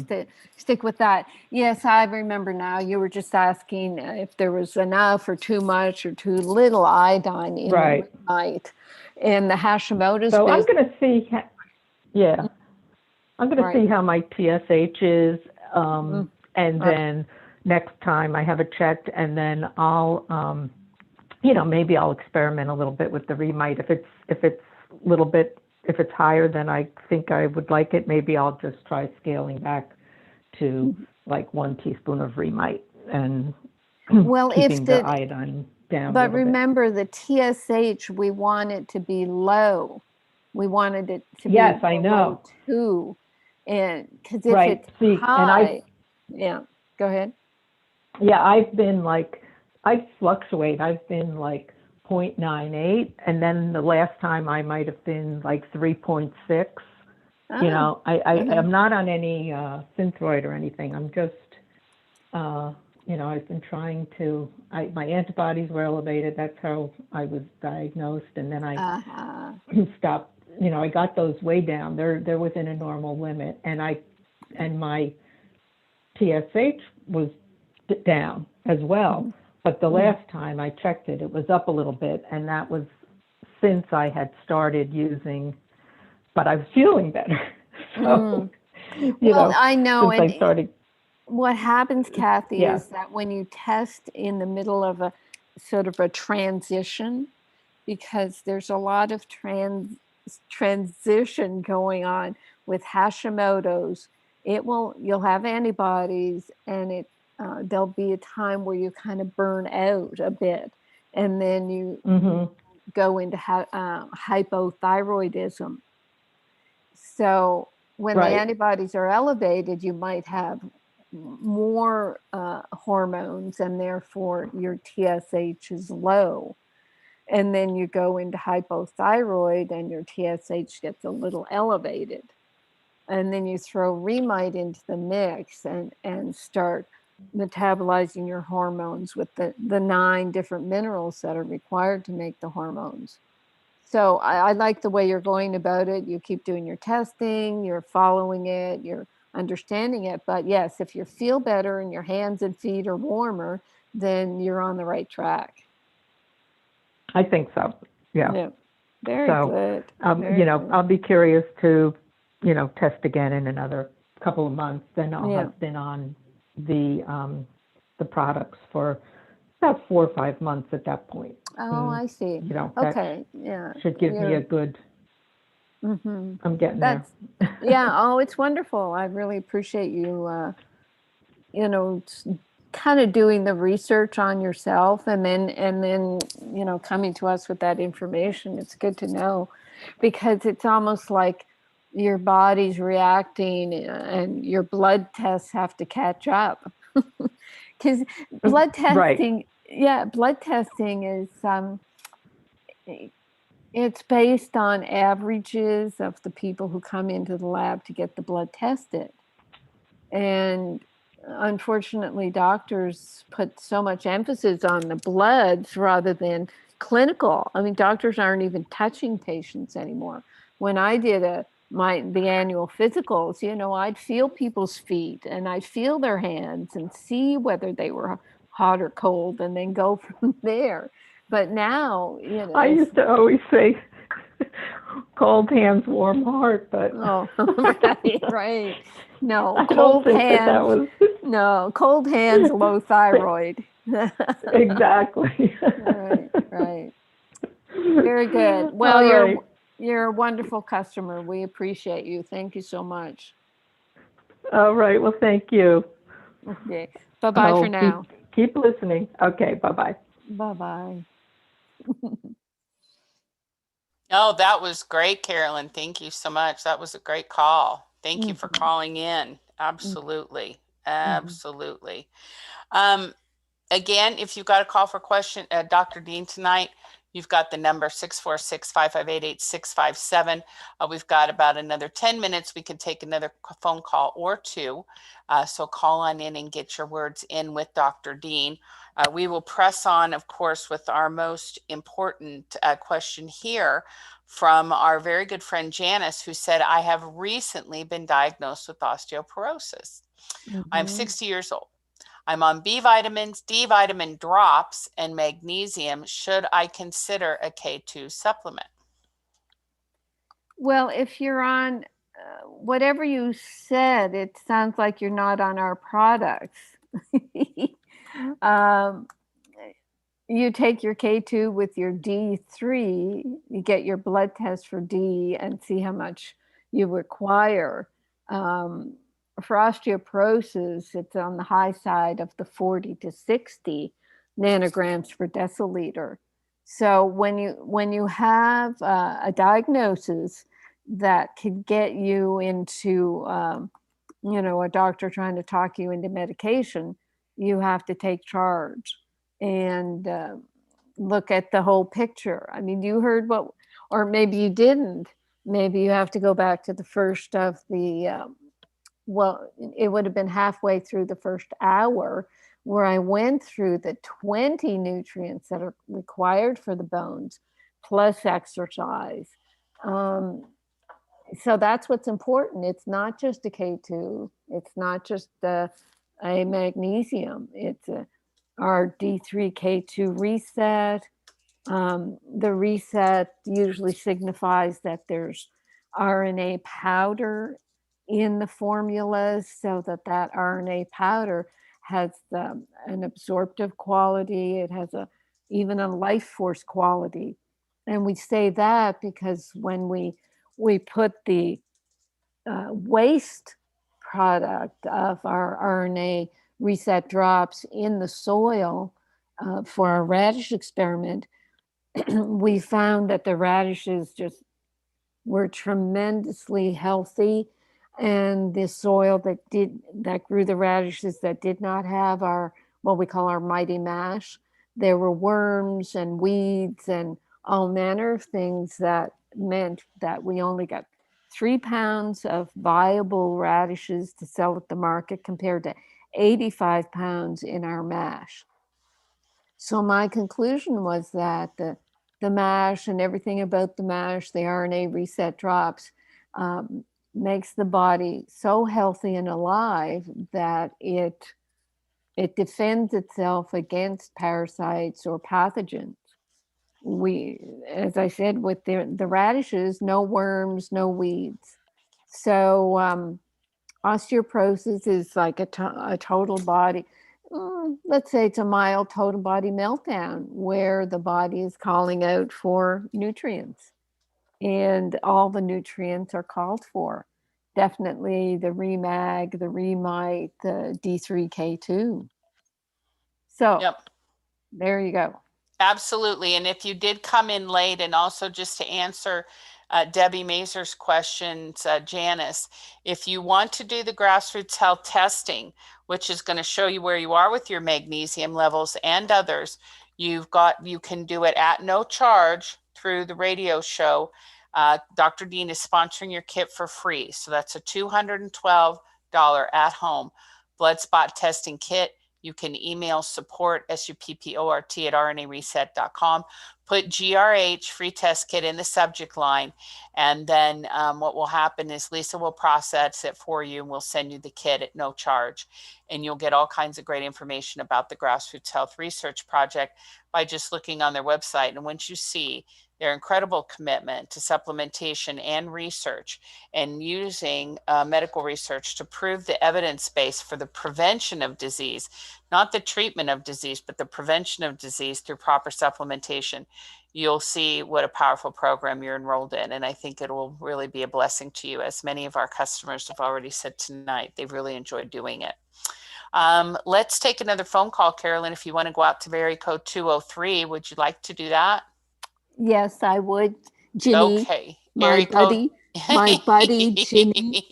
Stick with that. Yes, I remember now. You were just asking if there was enough or too much or too little iodine in the Remite. In the Hashimoto's. So I'm going to see. I'm going to see how my TSH is, and then next time I have it checked, and then I'll, maybe I'll experiment a little bit with the Remite if it's a little bit if it's higher than I think I would like it, maybe I'll just try scaling back to like 1 teaspoon of Remite and Well, keeping the iodine down a but little bit. remember the TSH, we want it to be low. We wanted it to be Yes, I know. 2. And because if Right. it's See, high, yeah, go ahead. Yeah, I've been like, I fluctuate. I've been like 0.98, and then the last time I might have been like 3.6. You know, I'm not on any Synthroid or anything. I'm just, you know, I've been trying to, my antibodies were elevated. That's how I was diagnosed. And then I stopped, you know, I got those way down. They're within a normal limit. And my TSH was down as well. But the last time I checked it, it was up a little bit. And that was since I had started using, but I was feeling better. So, you know, I know. since I started. What happens, Kathy, is that when you test in the middle of a sort of a transition, because there's a lot of transition going on with Hashimoto's, you'll have antibodies, and there'll be a time where you kind of burn out a bit, and then you go into hypothyroidism. So when the antibodies are elevated, you might have more hormones, and therefore your TSH is low. And then you go into hypothyroid and your TSH gets a little elevated. And then you throw Remite into the mix and start metabolizing your hormones with the 9 different minerals that are required to make the hormones. So I like the way you're going about it. You keep doing your testing, you're following it, you're understanding it. But yes, if you feel better and your hands and feet are warmer, then you're on the right track. I think so. Yeah. Very good. You know, I'll be curious to, you know, test again in another couple of months. Then I'll have been on the products for about 4 or 5 months at that point. Oh, I see. You know, okay. Should give me a good. I'm getting there. Oh, it's wonderful. I really appreciate you. You know, kind of doing the research on yourself, and then you know, coming to us with that information. It's good to know, because it's almost like your body's reacting, and your blood tests have to catch up. Because blood testing, blood testing is it's based on averages of the people who come into the lab to get the blood tested. And unfortunately, doctors put so much emphasis on the bloods rather than clinical. I mean, doctors aren't even touching patients anymore. When I did the annual physicals, you know, I'd feel people's feet and I'd feel their hands and see whether they were hot or cold, and then go from there. But now, you know, I used to always say, cold hands, warm heart, but right. No, I cold don't think hands. that was... No, cold hands, low thyroid. Exactly. Right. Very good. Well, you're a wonderful customer. We appreciate you. Thank you so much. All right. Well, thank you. Okay. Bye-bye for now. Keep listening. Okay. Bye-bye. Bye-bye. Oh, that was great, Carolyn. Thank you so much. That was a great call. Thank you for calling in. Absolutely. Absolutely. Again, if you've got a call for question, Dr. Dean tonight, you've got the number 646-558-8657. We've got about another 10 minutes. We can take another phone call or 2. So call on in and get your words in with Dr. Dean. We will press on, of course, with our most important question here from our very good friend Janice, who said, I have recently been diagnosed with osteoporosis. I'm 60 years old. I'm on B vitamins, D vitamin drops, and magnesium. Should I consider a K2 supplement? Well, if you're on whatever you said, it sounds like you're not on our products. you take your K2 with your D3, you get your blood test for D and see how much you require. For osteoporosis, it's on the high side of the 40 to 60 nanograms per deciliter. So when you have a diagnosis that could get you into, a doctor trying to talk you into medication, you have to take charge and look at the whole picture. I mean, you heard what, or maybe you didn't. Maybe you have to go back to the first of the, it would have been halfway through the first hour where I went through the 20 nutrients that are required for the bones, plus exercise. So that's what's important. It's not just a K2. It's not just a magnesium. It's our D3 K2 reset. The reset usually signifies that there's RNA powder in the formulas, so that RNA powder has an absorptive quality. It has even a life force quality. And we say that because when we put the waste product of our RNA reset drops in the soil for our radish experiment, we found that the radishes just were tremendously healthy, and the soil that grew the radishes that did not have what we call our mighty mash, there were worms and weeds and all manner of things that meant that we only got 3 pounds of viable radishes to sell at the market compared to 85 pounds in our mash. So my conclusion was that the mash and everything about the mash, the RNA reset drops, makes the body so healthy and alive that it defends itself against parasites or pathogens. As I said, with the radishes, no worms, no weeds. So osteoporosis is like a total body, let's say it's a mild total body meltdown where the body is calling out for nutrients. And all the nutrients are called for. Definitely the REMAG, the REMITE, the D3K2. So Yep. There you go. Absolutely. And if you did come in late, and also just to answer Debbie Mazur's questions, Janice, if you want to do the grassroots health testing, which is going to show you where you are with your magnesium levels and others, you can do it at no charge through the radio show. Dr. Dean is sponsoring your kit for free. So that's a $212 at-home blood spot testing kit. You can email support, SUPPORT, at rnareset.com. Put GRH, free test kit, in the subject line. And then what will happen is Lisa will process it for you and we'll send you the kit at no charge. And you'll get all kinds of great information about the Grassroots Health Research Project by just looking on their website. And once you see their incredible commitment to supplementation and research and using medical research to prove the evidence base for the prevention of disease, not the treatment of disease, but the prevention of disease through proper supplementation, you'll see what a powerful program you're enrolled in. And I think it will really be a blessing to you, as many of our customers have already said tonight. They've really enjoyed doing it. Let's take another phone call, Carolyn. If you want to go out to area code 203, would you like to do that? Yes, I would. Ginny, okay. my buddy, Ginny.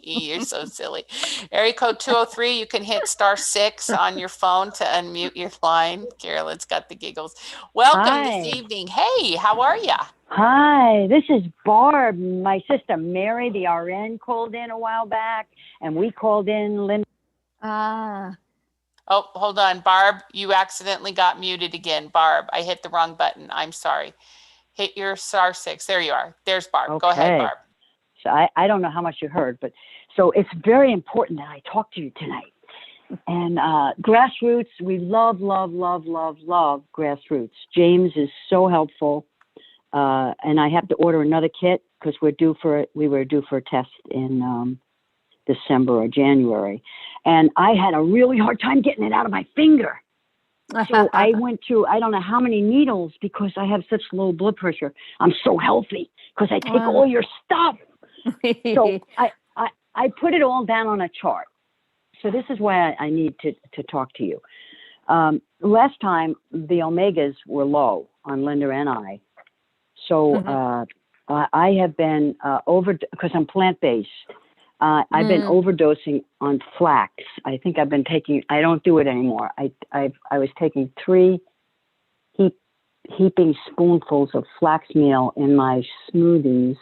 You're so silly. Area code 203, you can hit *6 on your phone to unmute your line. Carolyn's got the giggles. Welcome this evening. Hey, how are you? Hi, this is Barb. My sister Mary, the RN, called in a while back, and we called in Linda. Oh, hold on, Barb. You accidentally got muted again. Barb, I hit the wrong button. I'm sorry. Hit your *6. There you are. There's Barb. Okay. Go ahead, Barb. So I don't know how much you heard, but so it's very important that I talk to you tonight. And grassroots, we love grassroots. James is so helpful. And I have to order another kit because we were due for a test in December or January. And I had a really hard time getting it out of my finger. So I went through, I don't know how many needles because I have such low blood pressure. I'm so healthy because I take all your stuff. So I put it all down on a chart. So this is why I need to talk to you. Last time the omegas were low on Linda and I. So I have been because I'm plant-based. I've been overdosing on flax. I think I've been taking, I don't do it anymore. I was taking 3 heaping spoonfuls of flax meal in my smoothies,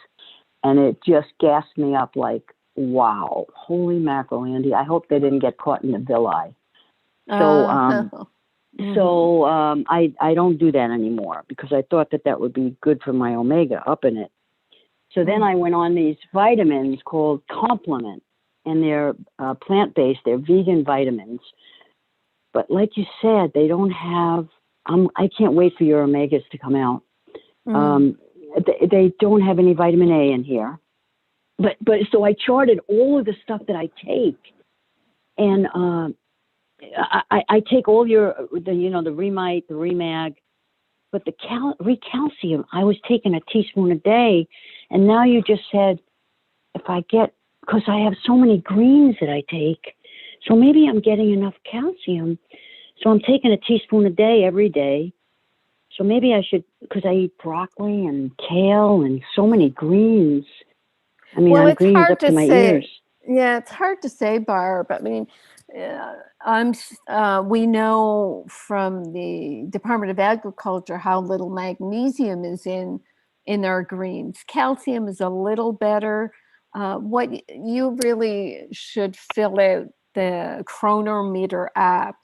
and it just gassed me up like, wow, holy mackerel, Andy. I hope they didn't get caught in the villi. So, I don't do that anymore because I thought that would be good for my omega, up in it. So then I went on these vitamins called Complement, and they're plant-based. They're vegan vitamins. But like you said, they don't have, I can't wait for your omegas to come out. They don't have any vitamin A in here. But so I charted all of the stuff that I take. And I take all the Remite, the Remag, but the Recalcium, I was taking a teaspoon a day. And now you just said, if I get, because I have so many greens that I take, so maybe I'm getting enough calcium. So I'm taking a teaspoon a day every day. So maybe I should, because I eat broccoli and kale and so many greens. I mean, I'm greens up to my ears. Yeah, it's hard to say, Barb. I mean, we know from the Department of Agriculture how little magnesium is in our greens. Calcium is a little better. What you really should fill out the Chronometer app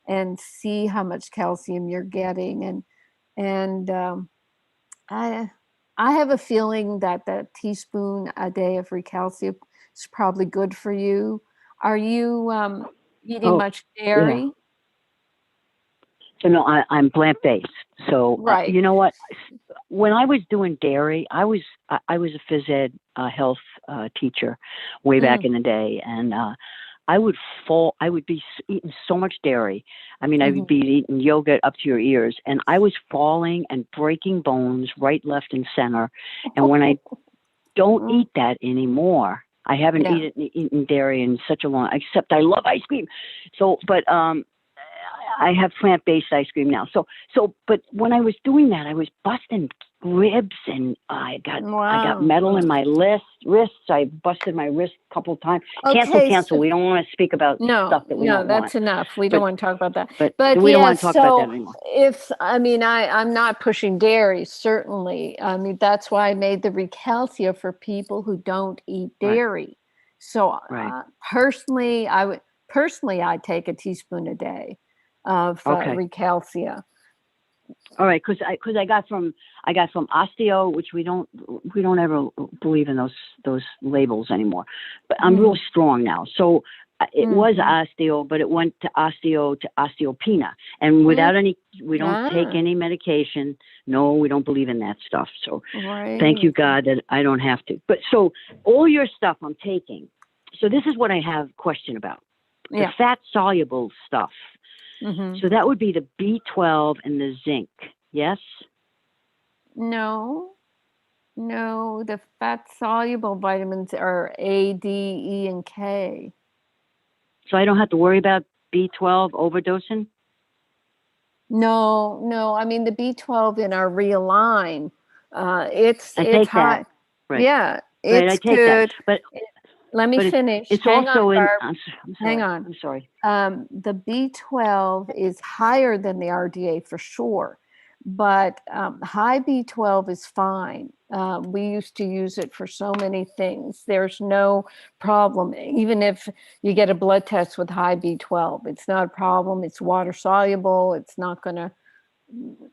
and see how much calcium you're getting. And I have a feeling that the teaspoon a day of Recalcium is probably good for you. Are you eating much dairy? Yeah. So no, I'm plant-based. So right. You know what? When I was doing dairy, I was a phys ed health teacher way back in the day, and I would be eating so much dairy. I mean, I would be eating yogurt up to your ears, and I was falling and breaking bones right, left, and center. And when I don't eat that anymore, I haven't eaten dairy in such a long, except I love ice cream. So, but I have plant-based ice cream now. But when I was doing that, I was busting ribs, and I got metal in my wrists. I busted my wrist a couple of times. Cancel. We don't want to speak about stuff that we don't want. No, that's enough. We don't want to talk about that. But we don't want to talk about that anymore. I'm not pushing dairy, certainly. I mean, that's why I made the Recalcia for people who don't eat dairy. Right. So personally, I'd take a teaspoon a day of Recalcia. All right, because I got from Osteo, which we don't ever believe in those labels anymore. But I'm real strong now, so it was Osteo, but it went to Osteo to Osteopenia, and without we don't take any medication. No, we don't believe in that stuff. So thank you God that I don't have to. But so all your stuff I'm taking. So this is what I have a question about. The fat soluble stuff. So that would be the B12 and the zinc, yes? No, the fat-soluble vitamins are A, D, E, and K. So I don't have to worry about B12 overdosing? No. I mean, the B12 in our Realign, it's high. That. Right. Yeah, it's I take good. That. But let me finish. It's Hang also on, Barb. I'm sorry. Hang on. I'm sorry. The B12 is higher than the RDA for sure, but high B12 is fine. We used to use it for so many things. There's no problem. Even if you get a blood test with high B12, it's not a problem. It's water soluble. It's not going to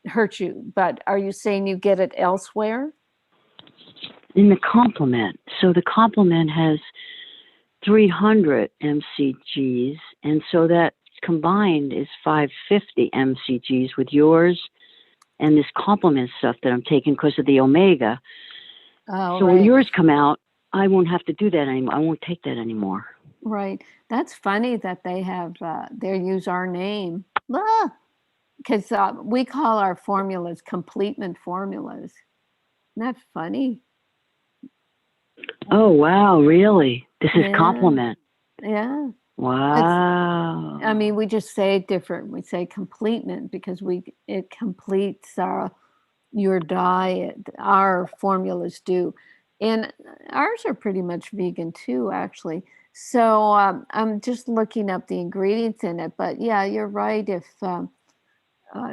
hurt you. But are you saying you get it elsewhere? In the complement. So the complement has 300 mcgs, and so that combined is 550 mcgs with yours and this complement stuff that I'm taking because of the omega. So when yours come out, I won't have to do that anymore. I won't take that anymore. Right. That's funny that they have they use our name. because we call our formulas completement formulas. Isn't that funny? Oh, wow, really? This is complement. Yeah. Wow. I mean, we just say it different. We say completement because it completes your diet. Our formulas do. And ours are pretty much vegan too, actually. So I'm just looking up the ingredients in it. But yeah, you're right. If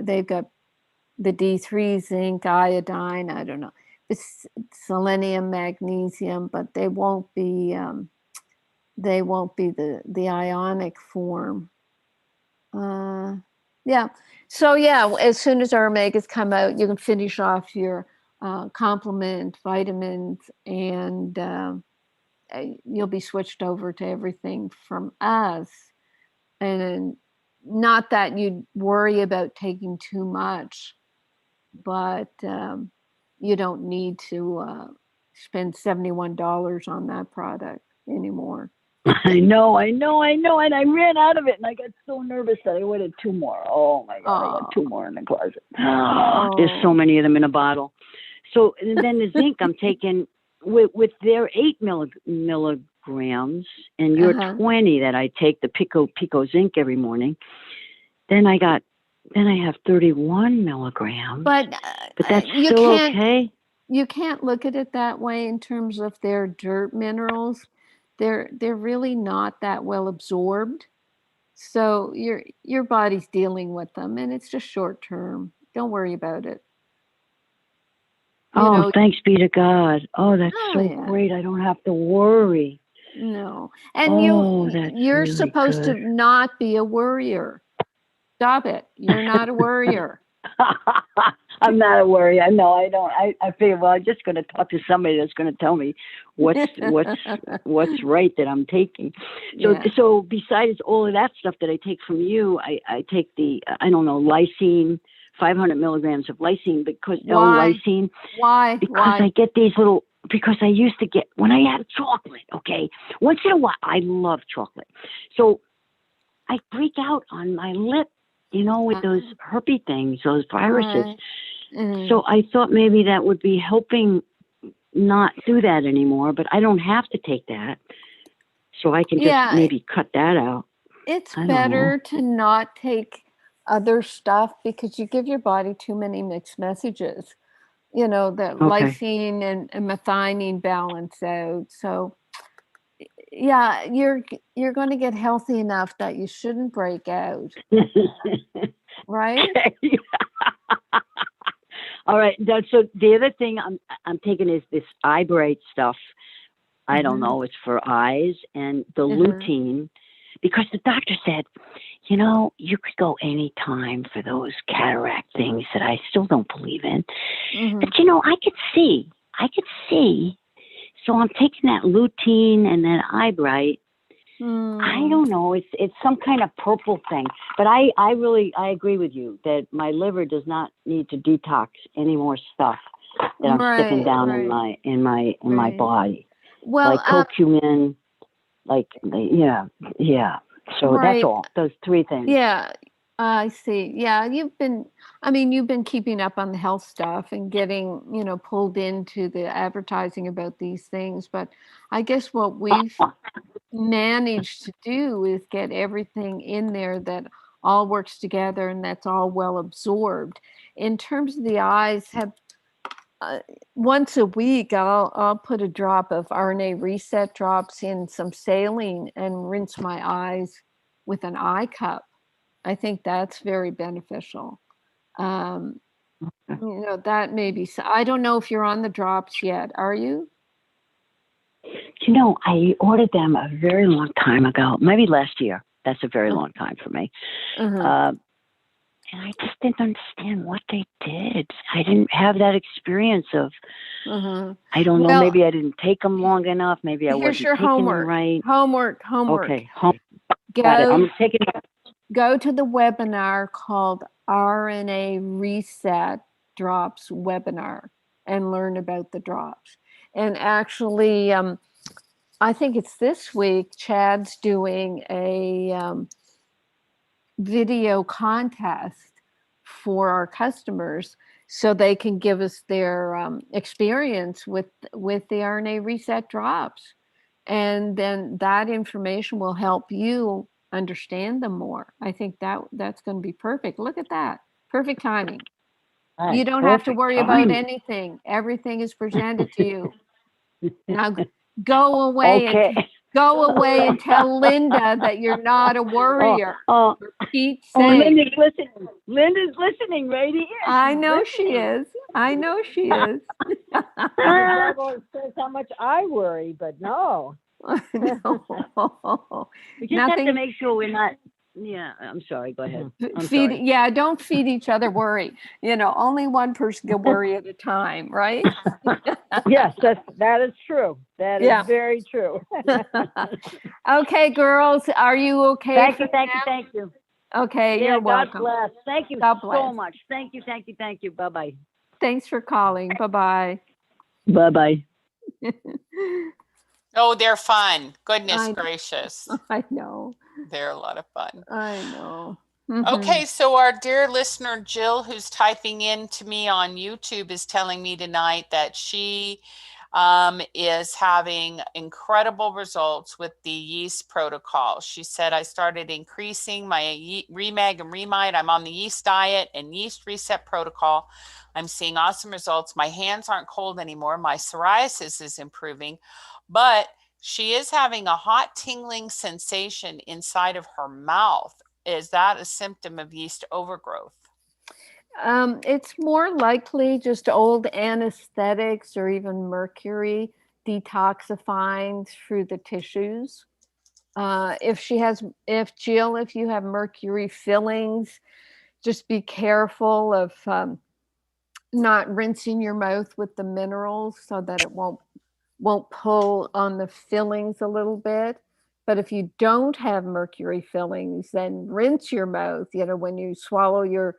they've got the D3, zinc, iodine, I don't know, it's selenium, magnesium, but they won't be the ionic form. Yeah. So yeah, as soon as our omegas come out, you can finish off your complement vitamins, and you'll be switched over to everything from us. And not that you'd worry about taking too much, but you don't need to spend $71 on that product anymore. I know, and I ran out of it, and I got so nervous that I ordered 2 more. Oh my God, I got 2 more in the closet. There's so many of them in a bottle. So and then the zinc I'm taking with their 8 milligrams, and your 20 that I take the Pico Zinc every morning. Then I have 31 milligrams. But that's still okay. You can't look at it that way in terms of their dirt minerals. They're really not that well absorbed. So your body's dealing with them, and it's just short term. Don't worry about it. Thanks be to God. Oh, that's great. I don't have to worry. No. And you're really supposed good. to not be a worrier. Stop it. You're not a worrier. I'm not a worrier. No, I don't. I figure, well, I'm just going to talk to somebody that's going to tell me what's right that I'm taking. So besides all of that stuff that I take from you, I take the, lysine, 500 milligrams of lysine because L-lysine. Why? Because I get these little, because I used to get, when I had chocolate, okay, once in a while, I love chocolate. So I break out on my lip, with those herpes things, those viruses. So I thought maybe that would be helping not do that anymore, but I don't have to take that. So I can just maybe cut that out. It's better to not take other stuff because you give your body too many mixed messages. That lysine and methionine balance out. So yeah, you're going to get healthy enough that you shouldn't break out. Right? All right. So the other thing I'm taking is this eye bright stuff. I don't know. It's for eyes, and the lutein, because the doctor said, you could go any time for those cataract things that I still don't believe in. But I could see. So I'm taking that lutein and that eye bright. I don't know. It's some kind of purple thing. But I agree with you that my liver does not need to detox any more stuff that I'm sticking down in my body. Well, like curcumin, So that's all. Those 3 things. Yeah. I see. Yeah, you've been keeping up on the health stuff and getting, pulled into the advertising about these things. But I guess what we've managed to do is get everything in there that all works together and that's all well absorbed. In terms of the eyes, once a week, I'll put a drop of RNA reset drops in some saline and rinse my eyes with an eye cup. I think that's very beneficial. That may be, I don't know if you're on the drops yet. Are you? I ordered them a very long time ago, maybe last year. That's a very long time for me. And I just didn't understand what they did. I didn't have that experiance of, I don't know, maybe I didn't take them long enough. Maybe I wasn't taking them right. Homework. Okay. Got it. I'm taking it. Go to the webinar called RNA Reset Drops webinar and learn about the drops. And actually, I think it's this week, Chad's doing a video contest for our customers so they can give us their experience with the RNA reset drops. And then that information will help you understand them more. I think that's going to be perfect. Look at that. Perfect timing. You don't have to worry about anything. Everything is presented to you. Now go away and tell Linda that you're not a worrier. For Pete's sake. Linda's listening. Linda's listening right here. I know she is. I know she is. Says how much I worry, but no. No. We just have to make sure we're not. Yeah, I'm sorry. Go ahead. Don't feed each other worry. Only one person can worry at a time, right? Yes, that is true. That is very true. Okay, girls, are you okay? Thank you. Okay, you're welcome. God bless. Thank you so much. Thank you. Bye-bye. Thanks for calling. Bye-bye. Bye-bye. Oh, they're fun. Goodness gracious. I know. They're a lot of fun. I know. Okay, so our dear listener, Jill, who's typing in to me on YouTube, is telling me tonight that she is having incredible results with the yeast protocol. She said, I started increasing my Remag and Remite. I'm on the yeast diet and yeast reset protocol. I'm seeing awesome results. My hands aren't cold anymore. My psoriasis is improving, but she is having a hot tingling sensation inside of her mouth. Is that a symptom of yeast overgrowth? It's more likely just old anesthetics or even mercury detoxifying through the tissues. If you have mercury fillings, just be careful of not rinsing your mouth with the minerals so that it won't pull on the fillings a little bit. But if you don't have mercury fillings, then rinse your mouth. When you swallow your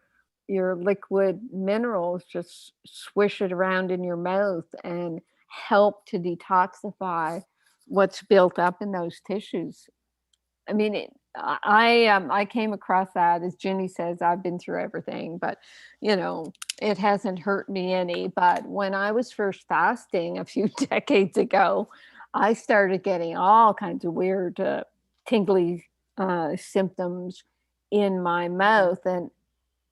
liquid minerals, just swish it around in your mouth and help to detoxify what's built up in those tissues. I mean, I came across that, as Ginny says, I've been through everything, but it hasn't hurt me any. But when I was first fasting a few decades ago, I started getting all kinds of weird tingly symptoms in my mouth. And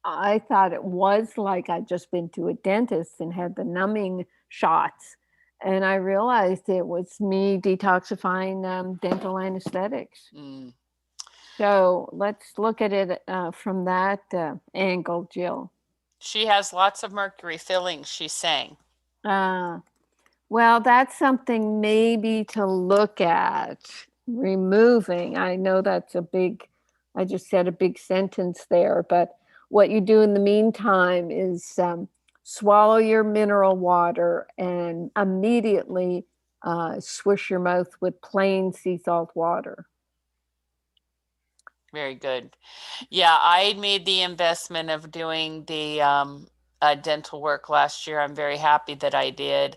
I thought it was like I'd just been to a dentist and had the numbing shots. And I realized it was me detoxifying dental anesthetics. So let's look at it from that angle, Jill. She has lots of mercury fillings, she's saying. Well, that's something maybe to look at removing. I know that's I just said a big sentence there, but what you do in the meantime is swallow your mineral water and immediately swish your mouth with plain sea salt water. Very good. Yeah, I made the investment of doing the dental work last year. I'm very happy that I did.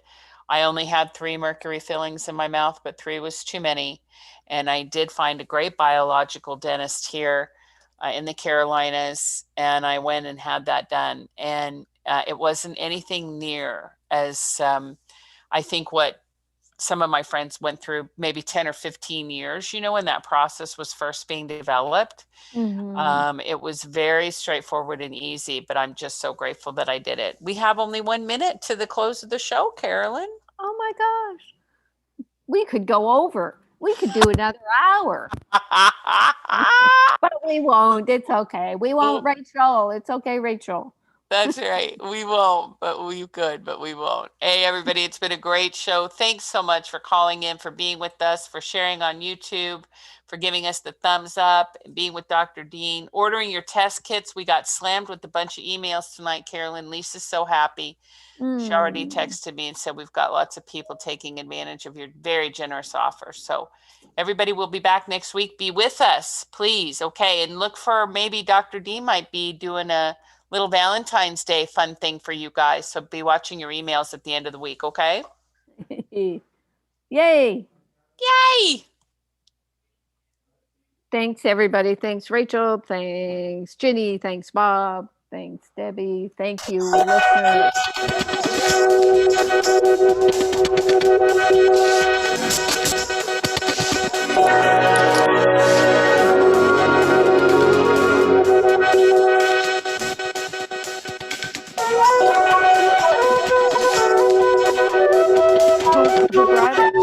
I only had 3 mercury fillings in my mouth, but 3 was too many. And I did find a great biological dentist here in the Carolinas, and I went and had that done. And it wasn't anything near as I think what some of my friends went through maybe 10 or 15 years, when that process was first being developed. It was very straightforward and easy, but I'm just so grateful that I did it. We have only 1 minute to the close of the show, Carolyn. Oh my gosh. We could go over. We could do another hour. But we won't. It's okay. We won't, Rachel. It's okay, Rachel. That's right. We won't, but we could, but we won't. Hey, everybody, it's been a great show. Thanks so much for calling in, for being with us, for sharing on YouTube, for giving us the thumbs up, and being with Dr. Dean, ordering your test kits. We got slammed with a bunch of emails tonight, Carolyn. Lisa's so happy. She already texted me and said we've got lots of people taking advantage of your very generous offer. So everybody will be back next week. Be with us, please. Okay. And look for maybe Dr. Dean might be doing a little Valentine's Day fun thing for you guys. So be watching your emails at the end of the week. Okay. Yay. Yay. Thanks, everybody. Thanks, Rachel. Thanks, Ginny. Thanks, Bob. Thanks, Debbie. Thank you, listeners. Who brought it?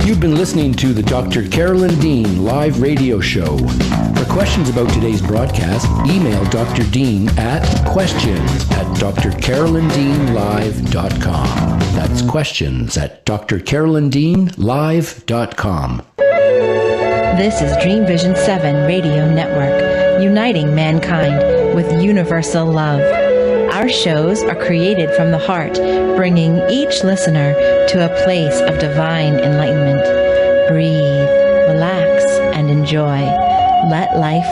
You've been listening to the Dr. Carolyn Dean live radio show. For questions about today's broadcast, email Dr. Dean at questions@drcarolyndeanlive.com. That's questions@drcarolyndeanlive.com. This is Dream Vision 7 Radio Network, uniting mankind with universal love. Our shows are created from the heart, bringing each listener to a place of divine enlightenment. Breathe, relax, and enjoy. Let life